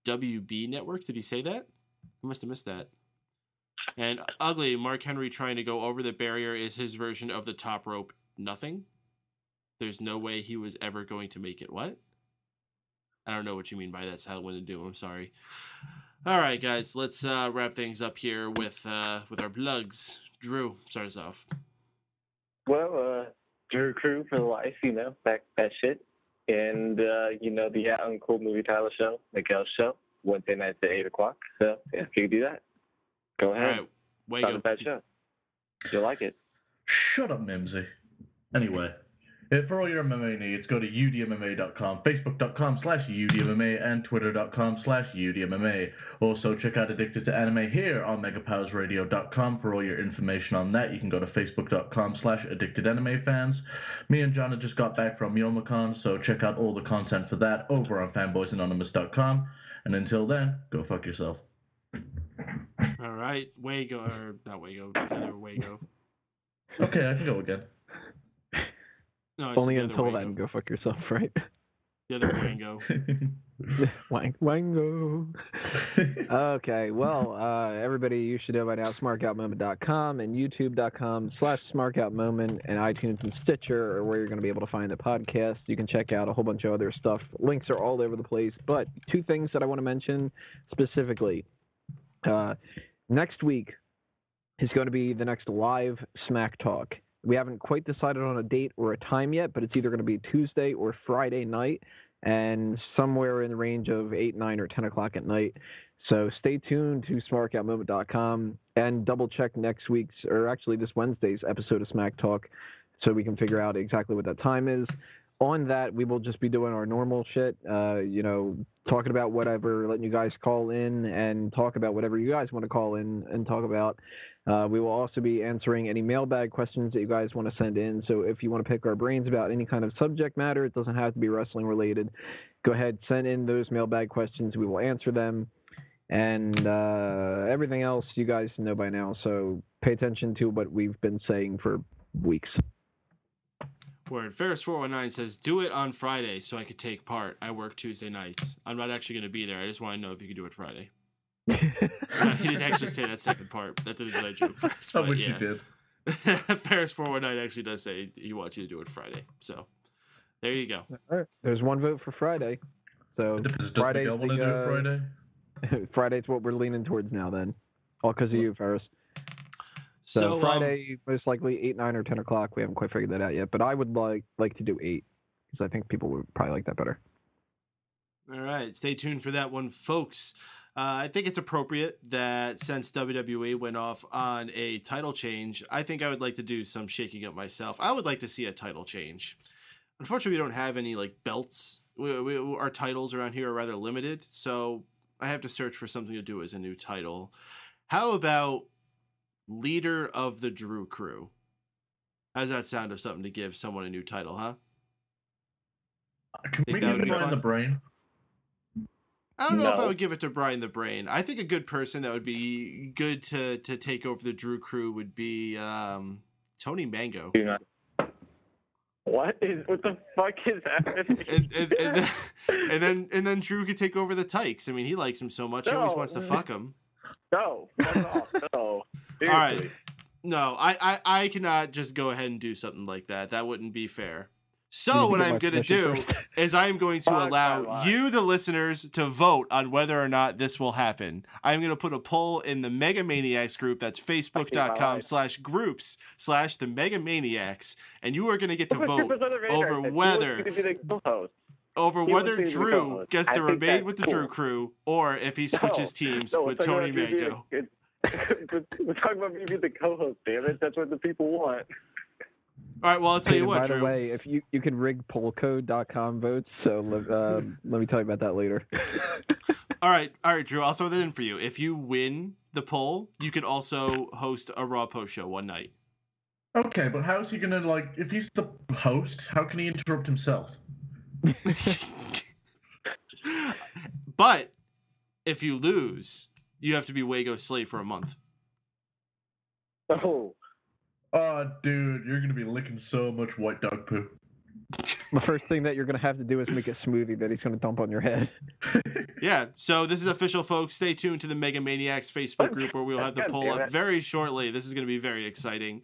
Speaker 3: WB network. Did he say that? I must have missed that. And ugly, Mark Henry trying to go over the barrier is his version of the top rope nothing. There's no way he was ever going to make it. What? I don't know what you mean by that's how I want to do. I'm sorry. All right, guys, let's wrap things up here with our plugs. Drew, start us off.
Speaker 4: Well, Drew Crew for life, back that shit. And, the Uncool Movie Tyler Show, Miguel's show, Wednesday nights at 8 o'clock. So, yeah, if you can do that, go ahead.
Speaker 3: All right, Wago.
Speaker 4: Not a bad show. You'll like it.
Speaker 5: Shut up, Mimsy. Anyway, for all your MMA needs, go to udmma.com, facebook.com/udmma, and twitter.com/udmma. Also, check out Addicted to Anime here on megapowersradio.com for all your information on that. You can go to facebook.com/addictedanimefans. Me and John just got back from YomaCon, so check out all the content for that over on fanboysanonymous.com. And until then, go fuck yourself.
Speaker 3: All right, Wago, or not Wago, the other Wago.
Speaker 5: Okay, I can go again.
Speaker 3: No,
Speaker 6: only until then, go fuck yourself, right?
Speaker 3: The other Wango.
Speaker 6: Wango. Okay, well, everybody, you should know by now, smarkoutmoment.com and youtube.com/smarkoutmoment and iTunes and Stitcher are where you're going to be able to find the podcast. You can check out a whole bunch of other stuff. Links are all over the place, but two things that I want to mention specifically. Next week is going to be the next live Smack Talk. We haven't quite decided on a date or a time yet, but it's either going to be Tuesday or Friday night, and somewhere in the range of 8, 9, or 10 o'clock at night. So stay tuned to smarkoutmoment.com and double check next week's, or actually this Wednesday's episode of Smack Talk so we can figure out exactly what that time is. On that, we will just be doing our normal shit, talking about whatever, letting you guys call in and talk about whatever you guys want to call in and talk about. We will also be answering any mailbag questions that you guys want to send in. So if you want to pick our brains about any kind of subject matter, it doesn't have to be wrestling related. Go ahead, send in those mailbag questions. We will answer them. And everything else you guys know by now. So pay attention to what we've been saying for weeks.
Speaker 3: Word. Ferris419 says, do it on Friday so I could take part. I work Tuesday nights. I'm not actually going to be there. I just want to know if you could do it Friday. He didn't actually say that second part. That's an inside joke for us.
Speaker 5: I wish you did.
Speaker 3: Ferris419 actually does say he wants you to do it Friday. So there you go.
Speaker 6: All right. There's one vote for Friday. So Friday's Friday's what we're leaning towards now then. All because of you, Ferris. So Friday, most likely 8, 9, or 10 o'clock. We haven't quite figured that out yet. But I would like to do 8 because I think people would probably like that better.
Speaker 3: All right. Stay tuned for that one, folks. I think it's appropriate that since WWE went off on a title change, I think I would like to do some shaking up myself. I would like to see a title change. Unfortunately, we don't have any belts. Our titles around here are rather limited, so I have to search for something to do as a new title. How about Leader of the Drew Crew? How's that sound of something to give someone a new title, huh?
Speaker 5: Can we give it Brian the Brain?
Speaker 3: I don't know if I would give it to Brian the Brain. I think a good person that would be good to take over the Drew Crew would be Tony Mango.
Speaker 4: What the fuck is that?
Speaker 3: and then Drew could take over the Tykes. I mean, he likes him so much. He always wants to fuck him.
Speaker 4: No, fuck off. No. Seriously.
Speaker 3: All right. No, I cannot just go ahead and do something like that. That wouldn't be fair. So what I'm going to do is I am going to allow you, the listeners, to vote on whether or not this will happen. I'm going to put a poll in the Megamaniacs group. That's facebook.com/groups/the Megamaniacs. And you are going to get to vote over whether Drew gets to remain with the Drew Crew or if he switches teams with Tony Mango.
Speaker 4: We're talking about me being the co-host, damn it. That's what the people want.
Speaker 3: All right, well, I'll tell you what, Drew.
Speaker 6: By the way, if you can rig pollcode.com votes, so let me tell you about that later.
Speaker 3: All right, Drew, I'll throw that in for you. If you win the poll, you could also host a Raw post show one night.
Speaker 5: Okay, but how's he going to, if he's the host, how can he interrupt himself?
Speaker 3: But if you lose, you have to be Wago's slave for a month.
Speaker 5: Oh, dude, you're going to be licking so much white dog poo.
Speaker 6: The first thing that you're going to have to do is make a smoothie that he's going to dump on your head.
Speaker 3: Yeah, so this is official, folks. Stay tuned to the Mega Maniacs Facebook group where we'll have the poll up very shortly. This is going to be very exciting.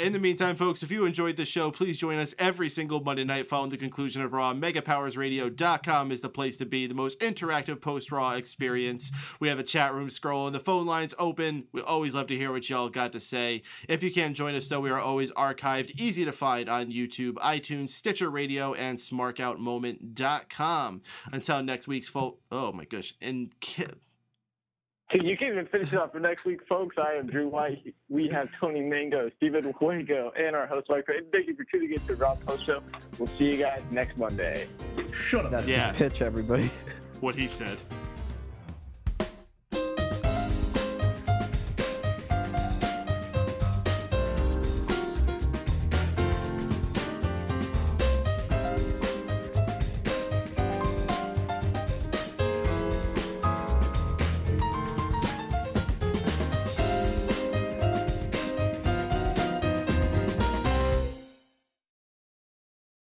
Speaker 3: In the meantime, folks, if you enjoyed the show, please join us every single Monday night following the conclusion of Raw. MegaPowersRadio.com is the place to be, the most interactive post-Raw experience. We have a chat room scrolling, the phone lines open. We always love to hear what y'all got to say. If you can't join us, though, we are always archived, easy to find on YouTube, iTunes, Stitcher Radio, and SmarkoutMoment.com. Until next week's oh my gosh, and
Speaker 4: you can't even finish it up for next week, folks. I am Drew White. We have Tony Mango, Steven Wago, and our host, Mike. Thank you for tuning in to the Raw Post Show. We'll see you guys next Monday.
Speaker 5: Shut up.
Speaker 6: That's the pitch, everybody.
Speaker 3: What he said.